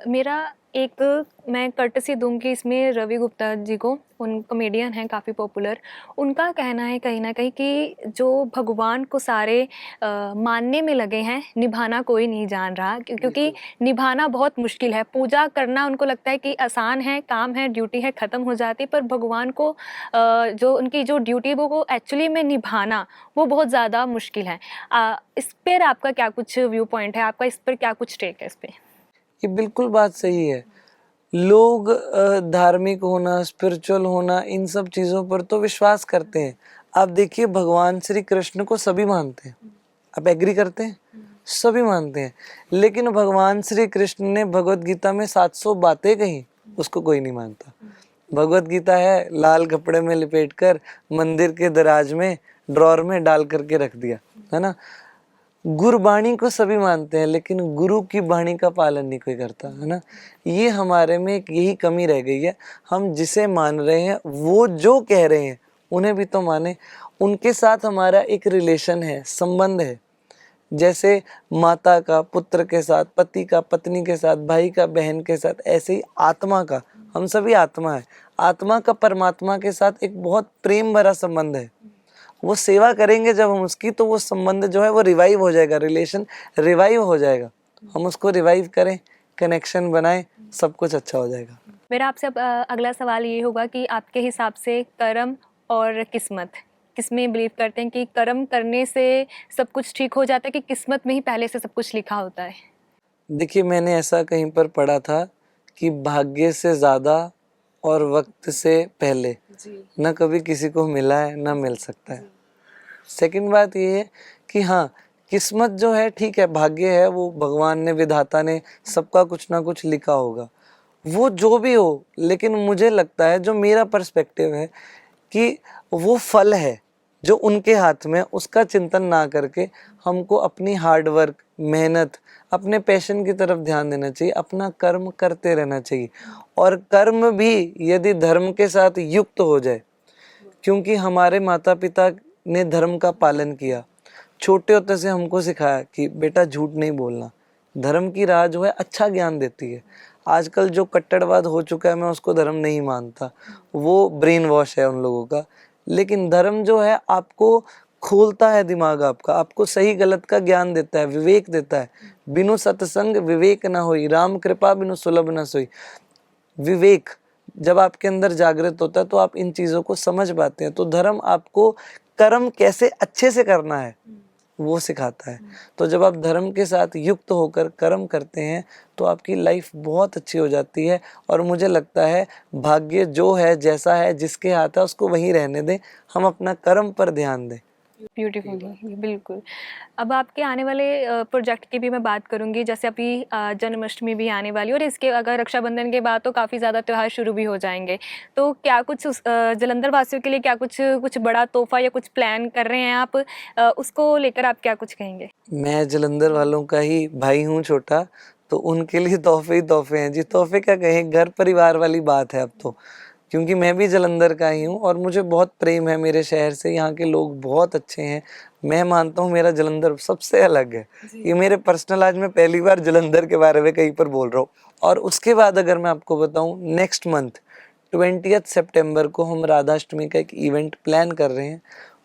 मेरा एक, मैं कर्टसी दूंगी इसमें रवि गुप्ता जी को, उन कॉमेडियन हैं काफ़ी पॉपुलर। उनका कहना है कहीं ना कहीं कि जो भगवान को सारे मानने में लगे हैं, निभाना कोई नहीं जान रहा, क्योंकि निभाना बहुत मुश्किल है। पूजा करना उनको लगता है कि आसान है, काम है, ड्यूटी है, ख़त्म हो जाती है। पर भगवान को जो उनकी जो ड्यूटी वो एक्चुअली में निभाना वो बहुत ज़्यादा मुश्किल है। इस पर आपका क्या कुछ व्यू पॉइंट है, आपका इस पर क्या कुछ टेक है इस पर? ये बिल्कुल बात सही है। लोग धार्मिक होना, स्पिरिचुअल होना, इन सब चीज़ों पर तो विश्वास करते हैं। आप देखिए भगवान श्री कृष्ण को सभी मानते हैं। आप एग्री करते हैं? सभी मानते हैं। लेकिन भगवान श्री कृष्ण ने भगवत गीता में 700 बातें कही, उसको कोई नहीं मानता। भगवत गीता है लाल कपड़े में लिपेटकर मंदिर के दराज में ड्रॉर में डाल करके रख दिया, है ना। गुरबाणी को सभी मानते हैं, लेकिन गुरु की बाणी का पालन नहीं कोई करता, है ना। ये हमारे में एक यही कमी रह गई है। हम जिसे मान रहे हैं वो जो कह रहे हैं उन्हें भी तो माने। उनके साथ हमारा एक रिलेशन है, संबंध है। जैसे माता का पुत्र के साथ, पति का पत्नी के साथ, भाई का बहन के साथ, ऐसे ही आत्मा का, हम सभी आत्मा है, आत्मा का परमात्मा के साथ एक बहुत प्रेम भरा संबंध है। वो सेवा करेंगे जब हम उसकी, तो वो संबंध जो है वो रिवाइव हो जाएगा, रिलेशन रिवाइव हो जाएगा। हम उसको रिवाइव करें, कनेक्शन बनाएं, सब कुछ अच्छा हो जाएगा। मेरा आपसे अब अगला सवाल ये होगा कि आपके हिसाब से कर्म और किस्मत, किसमें बिलीव करते हैं कि कर्म करने से सब कुछ ठीक हो जाता है कि किस्मत में ही पहले से सब कुछ लिखा होता है? देखिए मैंने ऐसा कहीं पर पढ़ा था कि भाग्य से ज़्यादा और वक्त से पहले न कभी किसी को मिला है ना मिल सकता है। सेकंड बात ये है कि हाँ, किस्मत जो है ठीक है, भाग्य है, वो भगवान ने, विधाता ने सबका कुछ ना कुछ लिखा होगा, वो जो भी हो। लेकिन मुझे लगता है, जो मेरा पर्सपेक्टिव है, कि वो फल है जो उनके हाथ में, उसका चिंतन ना करके हमको अपनी हार्ड वर्क, मेहनत, अपने पैशन की तरफ ध्यान देना चाहिए, अपना कर्म करते रहना चाहिए। और कर्म भी यदि धर्म के साथ युक्त हो जाए, क्योंकि हमारे माता पिता ने धर्म का पालन किया, छोटे होते से हमको सिखाया कि बेटा झूठ नहीं बोलना, धर्म की राह जो है अच्छा ज्ञान देती है। आजकल जो कट्टरवाद हो चुका है, मैं उसको धर्म नहीं मानता, वो ब्रेन वॉश है उन लोगों का। लेकिन धर्म जो है आपको खोलता है दिमाग आपका, आपको सही गलत का ज्ञान देता है, विवेक देता है। बिनु सत्संग विवेक न होई, राम कृपा बिनु सुलभ न सोई। विवेक जब आपके अंदर जागृत होता है तो आप इन चीज़ों को समझ पाते हैं। तो धर्म आपको कर्म कैसे अच्छे से करना है वो सिखाता है। तो जब आप धर्म के साथ युक्त होकर कर्म करते हैं तो आपकी लाइफ बहुत अच्छी हो जाती है। और मुझे लगता है भाग्य जो है, जैसा है, जिसके हाथ है, उसको वहीं रहने दें, हम अपना कर्म पर ध्यान दें। ब्यूटीफुली, बिल्कुल। अब आपके आने वाले प्रोजेक्ट की भी मैं बात करूंगी, जैसे अभी जन्माष्टमी भी आने वाली है, और इसके अगर रक्षाबंधन के बाद तो काफ़ी ज़्यादा त्यौहार शुरू भी हो जाएंगे। तो क्या कुछ जलंधर वासियों के लिए क्या कुछ बड़ा तोहफा या कुछ प्लान कर रहे हैं आप, उसको लेकर आप क्या कुछ कहेंगे? मैं जलंधर वालों का ही भाई हूँ छोटा, तो उनके लिए तोहफे ही तोहफे हैं जी। तोहफे क्या कहें, घर परिवार वाली बात है अब तो, क्योंकि मैं भी जलंधर का ही हूँ और मुझे बहुत प्रेम है मेरे शहर से। यहाँ के लोग बहुत अच्छे हैं। मैं मानता हूँ मेरा जलंधर सबसे अलग है। ये मेरे पर्सनल, आज मैं पहली बार जलंधर के बारे में कहीं पर बोल रहा हूँ। और उसके बाद अगर मैं आपको बताऊँ, नेक्स्ट मंथ 20 सितंबर को हम राधाष्टमी का एक इवेंट प्लान कर रहे हैं,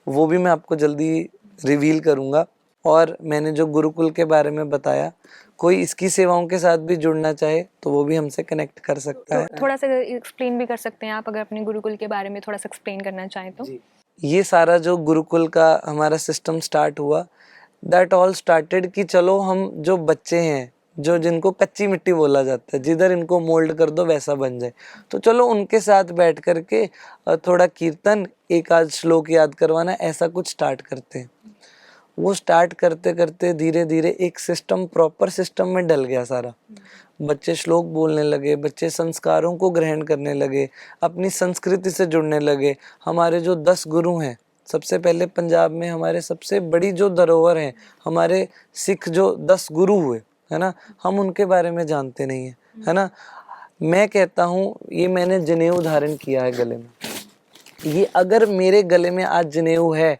वो भी मैं आपको जल्दी रिवील करूँगा। और मैंने जो गुरुकुल के बारे में बताया, कोई इसकी सेवाओं के साथ भी जुड़ना चाहे तो वो भी हमसे कनेक्ट कर सकता है। थोड़ा सा एक्सप्लेन भी कर सकते हैं आप, अगर अपने गुरुकुल के बारे में थोड़ा सा एक्सप्लेन करना चाहें तो? ये सारा जो गुरुकुल का हमारा सिस्टम स्टार्ट हुआ, दैट ऑल स्टार्टेड कि चलो हम जो बच्चे हैं, जो जिनको कच्ची मिट्टी बोला जाता है, जिधर इनको मोल्ड कर दो वैसा बन जाए, तो चलो उनके साथ बैठ करके थोड़ा कीर्तन, एक आध श्लोक याद करवाना, ऐसा कुछ स्टार्ट करते हैं। वो स्टार्ट करते करते धीरे धीरे एक सिस्टम, प्रॉपर सिस्टम में डल गया सारा। बच्चे श्लोक बोलने लगे, बच्चे संस्कारों को ग्रहण करने लगे, अपनी संस्कृति से जुड़ने लगे। हमारे जो 10 गुरु हैं, सबसे पहले पंजाब में हमारे सबसे बड़ी जो धरोहर है, हमारे सिख जो 10 गुरु हुए, है ना, हम उनके बारे में जानते नहीं है ना। मैं कहता हूँ, ये मैंने जनेऊ धारण किया है गले में, ये अगर मेरे गले में आज जनेऊ है,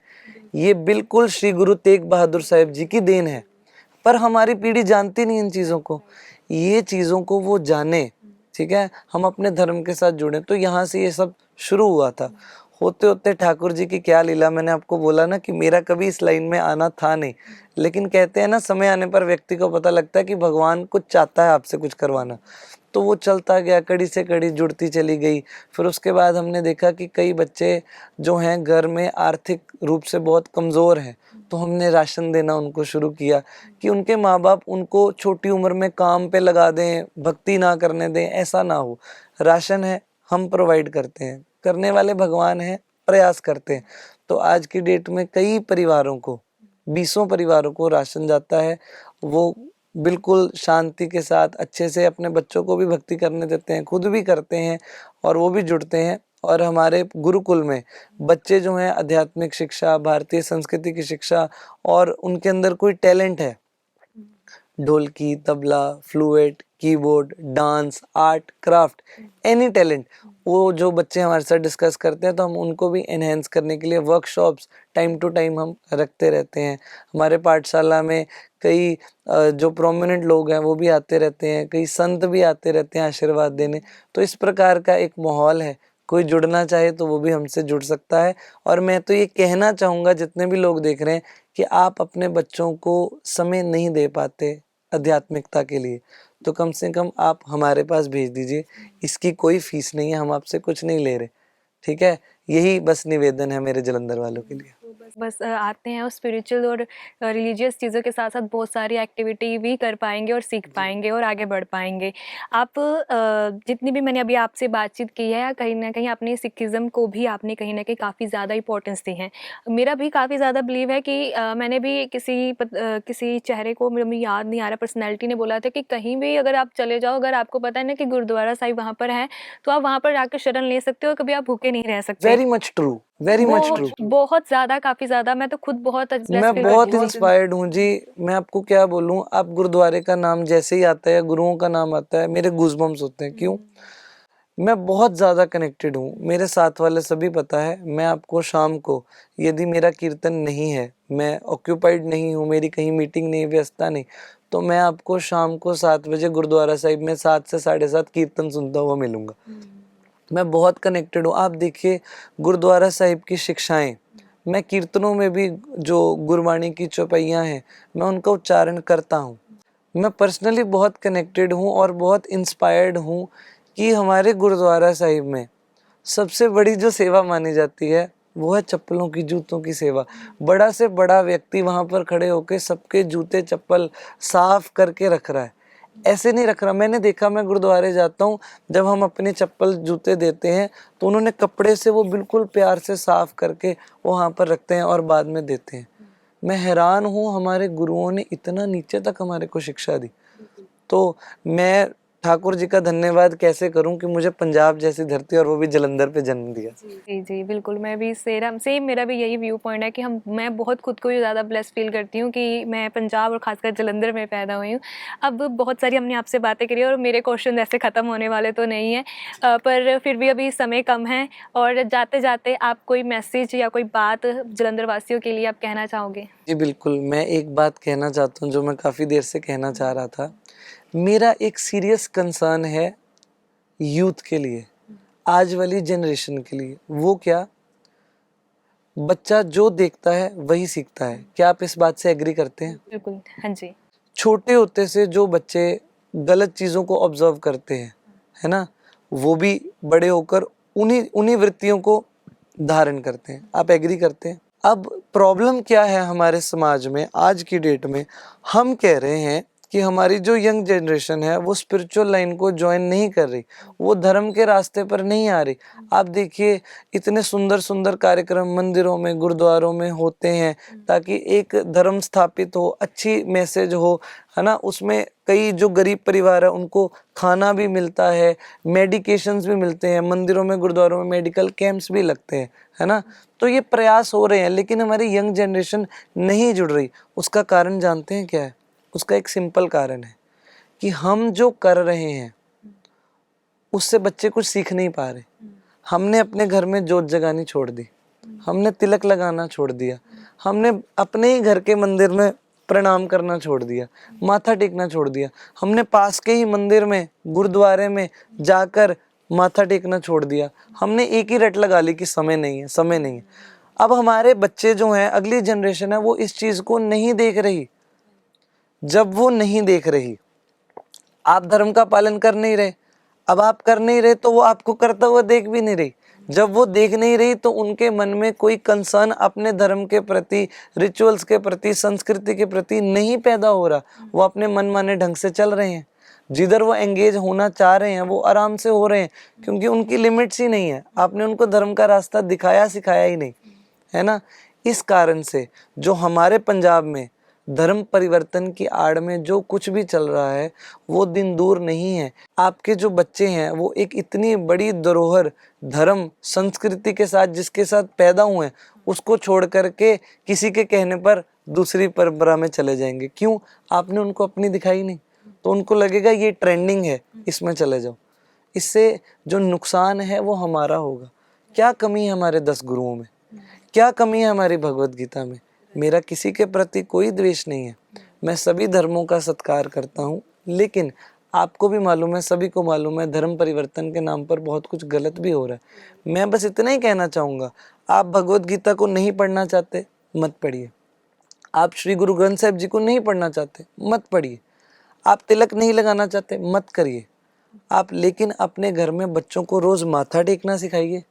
ये बिल्कुल श्री गुरु तेग बहादुर साहिब जी की देन है। पर हमारी पीढ़ी जानती नहीं इन चीज़ों को, ये चीज़ों को वो जाने, ठीक है, हम अपने धर्म के साथ जुड़े। तो यहाँ से ये सब शुरू हुआ था। होते होते ठाकुर जी की क्या लीला, मैंने आपको बोला ना कि मेरा कभी इस लाइन में आना था नहीं, लेकिन कहते हैं ना, समय आने पर व्यक्ति को पता लगता है कि भगवान कुछ चाहता है आपसे कुछ करवाना। तो वो चलता गया, कड़ी से कड़ी जुड़ती चली गई। फिर उसके बाद हमने देखा कि कई बच्चे जो हैं घर में आर्थिक रूप से बहुत कमज़ोर हैं, तो हमने राशन देना उनको शुरू किया कि उनके माँ बाप उनको छोटी उम्र में काम पे लगा दें, भक्ति ना करने दें, ऐसा ना हो। राशन है, हम प्रोवाइड करते हैं, करने वाले भगवान हैं, प्रयास करते हैं। तो आज की डेट में कई परिवारों को, 20 परिवारों को राशन जाता है। वो बिल्कुल शांति के साथ अच्छे से अपने बच्चों को भी भक्ति करने देते हैं, खुद भी करते हैं और वो भी जुड़ते हैं। और हमारे गुरुकुल में बच्चे जो हैं आध्यात्मिक शिक्षा, भारतीय संस्कृति की शिक्षा, और उनके अंदर कोई टैलेंट है, ढोलकी, तबला, flute, keyboard, dance, art, craft, any talent, वो जो बच्चे हमारे साथ डिस्कस करते हैं, तो हम उनको भी एनहेंस करने के लिए वर्कशॉप्स टाइम टू टाइम हम रखते रहते हैं। हमारे पाठशाला में कई जो प्रोमिनेंट लोग हैं वो भी आते रहते हैं, कई संत भी आते रहते हैं आशीर्वाद देने। तो इस प्रकार का एक माहौल है, कोई जुड़ना चाहे तो वो भी हमसे जुड़ सकता है। और मैं तो ये कहना चाहूँगा, जितने भी लोग देख रहे हैं, कि आप अपने बच्चों को समय नहीं दे पाते आध्यात्मिकता के लिए, तो कम से कम आप हमारे पास भेज दीजिए। इसकी कोई फीस नहीं है, हम आपसे कुछ नहीं ले रहे, ठीक है। यही बस निवेदन है मेरे जलंधर वालों के लिए। बस आते हैं और स्पिरिचुअल और रिलीजियस चीज़ों के साथ साथ बहुत सारी एक्टिविटी भी कर पाएंगे और सीख पाएंगे और आगे बढ़ पाएंगे। आप जितनी भी मैंने अभी आपसे बातचीत की है, कहीं ना कहीं आपने सिखिज़्म को भी आपने कहीं ना कहीं काफ़ी ज़्यादा इंपॉर्टेंस दी है। मेरा भी काफ़ी ज़्यादा बिलीव है कि मैंने भी किसी चेहरे को, मुझे याद नहीं आ रहा, पर्सनैलिटी ने बोला था कि कहीं भी अगर आप चले जाओ, अगर आपको पता है ना कि गुरुद्वारा साहिब वहाँ पर है, तो आप वहाँ पर जाकर शरण ले सकते हो, कभी आप भूखे नहीं रह सकते। Very much true, very much true. बहुत ज़्यादा, काफ़ी ज़्यादा। मैं तो खुद बहुत ब्लेस मैं फील बहुत करती हूँ। इंस्पायर्ड हूँ जी। मैं आपको क्या बोलूँ, आप गुरुद्वारे का नाम जैसे ही आता है या गुरुओं का नाम आता है, मेरे गूज़बम्प्स होते हैं। क्यों? मैं बहुत ज़्यादा कनेक्टेड हूँ। मेरे साथ वाले सभी पता है। मैं आपको शाम को, यदि मेरा कीर्तन नहीं है, मैं ऑक्यूपाइड नहीं हूँ, मेरी कहीं मीटिंग नहीं, व्यस्तता नहीं, तो मैं आपको शाम को 7 बजे गुरुद्वारा साहिब में 7 से 7:30 कीर्तन सुनता हुआ मिलूंगा। मैं बहुत कनेक्टेड हूँ। आप देखिए गुरुद्वारा साहिब की शिक्षाएं, मैं कीर्तनों में भी जो गुरबाणी की चौपाइयाँ हैं, मैं उनका उच्चारण करता हूँ। मैं पर्सनली बहुत कनेक्टेड हूँ और बहुत इंस्पायर्ड हूँ कि हमारे गुरुद्वारा साहिब में सबसे बड़ी जो सेवा मानी जाती है वो है चप्पलों की, जूतों की सेवा। बड़ा से बड़ा व्यक्ति वहाँ पर खड़े होकर सबके जूते चप्पल साफ करके रख रहा है। ऐसे नहीं रख रहा। मैंने देखा, मैं गुरुद्वारे जाता हूँ, जब हम अपने चप्पल जूते देते हैं तो उन्होंने कपड़े से वो बिल्कुल प्यार से साफ करके वहाँ पर रखते हैं और बाद में देते हैं। मैं हैरान हूँ, हमारे गुरुओं ने इतना नीचे तक हमारे को शिक्षा दी। तो मैं ठाकुर जी का धन्यवाद कैसे करूं कि मुझे पंजाब जैसी धरती और वो भी जलंधर पे जन्म दिया। जी जी बिल्कुल, मैं भी सेम मेरा भी यही व्यू पॉइंट है कि मैं बहुत खुद को ही ज़्यादा ब्लेस फील करती हूँ कि मैं पंजाब और खासकर जलंधर में पैदा हुई हूँ। अब बहुत सारी हमने आपसे बातें करी और मेरे क्वेश्चन ऐसे ख़त्म होने वाले तो नहीं है, पर फिर भी अभी समय कम है, और जाते जाते आप कोई मैसेज या कोई बात जलंधर वासियों के लिए आप कहना चाहोगे? जी बिल्कुल, मैं एक बात कहना चाहता हूँ जो मैं काफ़ी देर से कहना चाह रहा था। मेरा एक सीरियस कंसर्न है यूथ के लिए, आज वाली जनरेशन के लिए। वो क्या? बच्चा जो देखता है वही सीखता है। क्या आप इस बात से एग्री करते हैं? बिल्कुल, हाँ जी। छोटे होते से जो बच्चे गलत चीज़ों को ऑब्जर्व करते हैं, है ना, वो भी बड़े होकर उन्हीं उन्हीं वृत्तियों को धारण करते हैं। आप एग्री करते हैं? अब प्रॉब्लम क्या है हमारे समाज में आज की डेट में? हम कह रहे हैं कि हमारी जो यंग जनरेशन है वो स्पिरिचुअल लाइन को ज्वाइन नहीं कर रही, वो धर्म के रास्ते पर नहीं आ रही। आप देखिए, इतने सुंदर सुंदर कार्यक्रम मंदिरों में, गुरुद्वारों में होते हैं ताकि एक धर्म स्थापित हो, अच्छी मैसेज हो, है ना। उसमें कई जो गरीब परिवार है उनको खाना भी मिलता है, मेडिकेशंस भी मिलते हैं, मंदिरों में गुरुद्वारों में मेडिकल कैंप्स भी लगते हैं, है ना। तो ये प्रयास हो रहे हैं, लेकिन हमारी यंग जनरेशन नहीं जुड़ रही। उसका कारण जानते हैं क्या है? उसका एक सिंपल कारण है कि हम जो कर रहे हैं उससे बच्चे कुछ सीख नहीं पा रहे। हमने अपने घर में जोत जगानी छोड़ दी, हमने तिलक लगाना छोड़ दिया, हमने अपने ही घर के मंदिर में प्रणाम करना छोड़ दिया, माथा टेकना छोड़ दिया, हमने पास के ही मंदिर में, गुरुद्वारे में जाकर माथा टेकना छोड़ दिया। हमने एक ही रट लगा ली कि समय नहीं है, समय नहीं है। अब हमारे बच्चे जो हैं, अगली जनरेशन है, वो इस चीज को नहीं देख रही। जब वो नहीं देख रही, आप धर्म का पालन कर नहीं रहे, अब आप कर नहीं रहे तो वो आपको करता हुआ देख भी नहीं रही। जब वो देख नहीं रही तो उनके मन में कोई कंसर्न अपने धर्म के प्रति, रिचुअल्स के प्रति, संस्कृति के प्रति नहीं पैदा हो रहा। वो अपने मनमाने ढंग से चल रहे हैं। जिधर वो एंगेज होना चाह रहे हैं वो आराम से हो रहे हैं, क्योंकि उनकी लिमिट्स ही नहीं है। आपने उनको धर्म का रास्ता दिखाया, सिखाया ही नहीं, है ना। इस कारण से जो हमारे पंजाब में धर्म परिवर्तन की आड़ में जो कुछ भी चल रहा है वो दिन दूर नहीं है। आपके जो बच्चे हैं वो एक इतनी बड़ी धरोहर धर्म संस्कृति के साथ, जिसके साथ पैदा हुए हैं, उसको छोड़ करके किसी के कहने पर दूसरी परंपरा में चले जाएंगे। क्यों? आपने उनको अपनी दिखाई नहीं, तो उनको लगेगा ये ट्रेंडिंग है, इसमें चले जाओ। इससे जो नुकसान है वो हमारा होगा। क्या कमी है हमारे 10 गुरुओं में? क्या कमी है हमारी भगवत गीता में? मेरा किसी के प्रति कोई द्वेष नहीं है, मैं सभी धर्मों का सत्कार करता हूँ, लेकिन आपको भी मालूम है, सभी को मालूम है, धर्म परिवर्तन के नाम पर बहुत कुछ गलत भी हो रहा है। मैं बस इतना ही कहना चाहूँगा, आप भगवत गीता को नहीं पढ़ना चाहते, मत पढ़िए। आप श्री गुरु ग्रंथ साहिब जी को नहीं पढ़ना चाहते, मत पढ़िए। आप तिलक नहीं लगाना चाहते, मत करिए आप, लेकिन अपने घर में बच्चों को रोज माथा टेकना सिखाइए,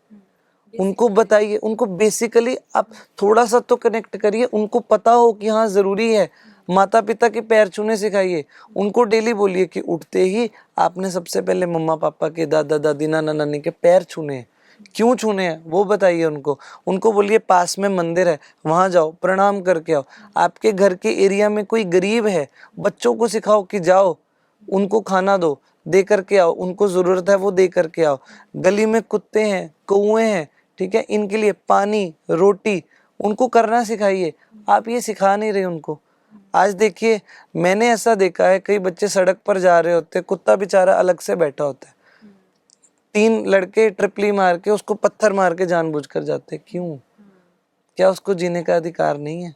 उनको बताइए, उनको बेसिकली आप थोड़ा सा तो कनेक्ट करिए, उनको पता हो कि हाँ ज़रूरी है। माता पिता के पैर छूने सिखाइए, उनको डेली बोलिए कि उठते ही आपने सबसे पहले मम्मा पापा के, दादा दादी, नाना नानी के पैर छूने हैं। क्यों छूने हैं वो बताइए उनको। उनको बोलिए पास में मंदिर है, वहाँ जाओ, प्रणाम करके आओ। आपके घर के एरिया में कोई गरीब है, बच्चों को सिखाओ कि जाओ उनको खाना दो, दे करके आओ, उनको ज़रूरत है वो दे करके आओ। गली में कुत्ते हैं, कौए हैं, ठीक है, इनके लिए पानी, रोटी उनको करना सिखाइए। आप ये सिखा नहीं रहे उनको। आज देखिए, मैंने ऐसा देखा है, कई बच्चे सड़क पर जा रहे होते हैं, कुत्ता बेचारा अलग से बैठा होता है, 3 लड़के ट्रिपली मार के उसको पत्थर मार के जानबूझकर जाते हैं। क्यों? क्या उसको जीने का अधिकार नहीं है?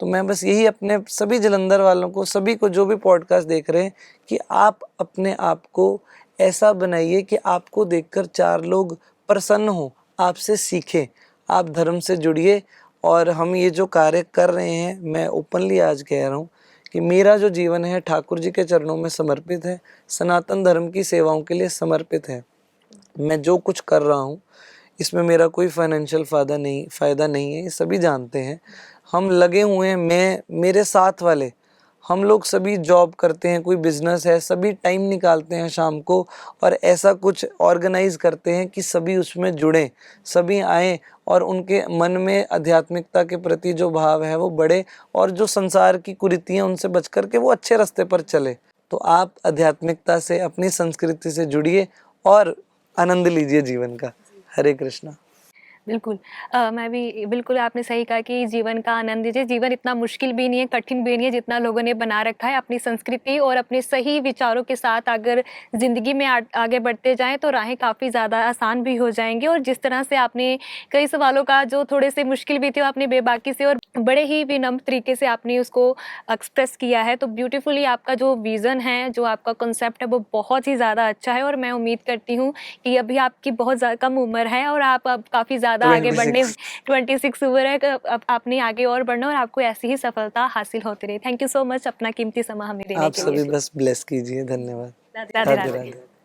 तो मैं बस यही अपने सभी जलंधर वालों को, सभी को जो भी पॉडकास्ट देख रहे हैं, कि आप अपने आप को ऐसा बनाइए कि आपको देखकर 4 लोग प्रसन्न हो, आपसे सीखें, आप धर्म से जुड़िए। और हम ये जो कार्य कर रहे हैं, मैं ओपनली आज कह रहा हूँ कि मेरा जो जीवन है ठाकुर जी के चरणों में समर्पित है, सनातन धर्म की सेवाओं के लिए समर्पित है। मैं जो कुछ कर रहा हूँ इसमें मेरा कोई फाइनेंशियल फ़ायदा नहीं है, ये सभी जानते हैं। हम लगे हुए हैं, मैं, मेरे साथ वाले, हम लोग सभी जॉब करते हैं, कोई बिजनेस है, सभी टाइम निकालते हैं शाम को और ऐसा कुछ ऑर्गेनाइज करते हैं कि सभी उसमें जुड़ें, सभी आएँ और उनके मन में आध्यात्मिकता के प्रति जो भाव है वो बढ़े और जो संसार की कुरीतियाँ उनसे बच कर के वो अच्छे रास्ते पर चले। तो आप आध्यात्मिकता से, अपनी संस्कृति से जुड़िए और आनंद लीजिए जीवन का। हरे कृष्णा। बिल्कुल। मैं भी बिल्कुल आपने सही कहा कि जीवन का आनंद लीजिए। जीवन इतना मुश्किल भी नहीं है, कठिन भी नहीं है जितना लोगों ने बना रखा है। अपनी संस्कृति और अपने सही विचारों के साथ अगर ज़िंदगी में आगे बढ़ते जाएँ तो राहें काफ़ी ज़्यादा आसान भी हो जाएँगी। और जिस तरह से आपने कई सवालों का जो थोड़े से मुश्किल भी थे वो आपने बेबाकी से और बड़े ही विनम्र तरीके से आपने उसको एक्सप्रेस किया है। तो ब्यूटीफुली आपका जो विज़न है, जो आपका कॉन्सेप्ट है वो बहुत ही ज़्यादा अच्छा है। और मैं उम्मीद करती हूँ कि अभी आपकी बहुत कम उम्र है और आप अब काफ़ी ज़्यादा आगे बढ़ने, 26 उम्र है, अब आपने आगे और बढ़ना और आपको ऐसी ही सफलता हासिल होती रही। थैंक यू सो मच अपना कीमती समय हमें देने आप के सभी लिए। बस ब्लेस कीजिए। धन्यवाद। राधे राधे राधे। राधे।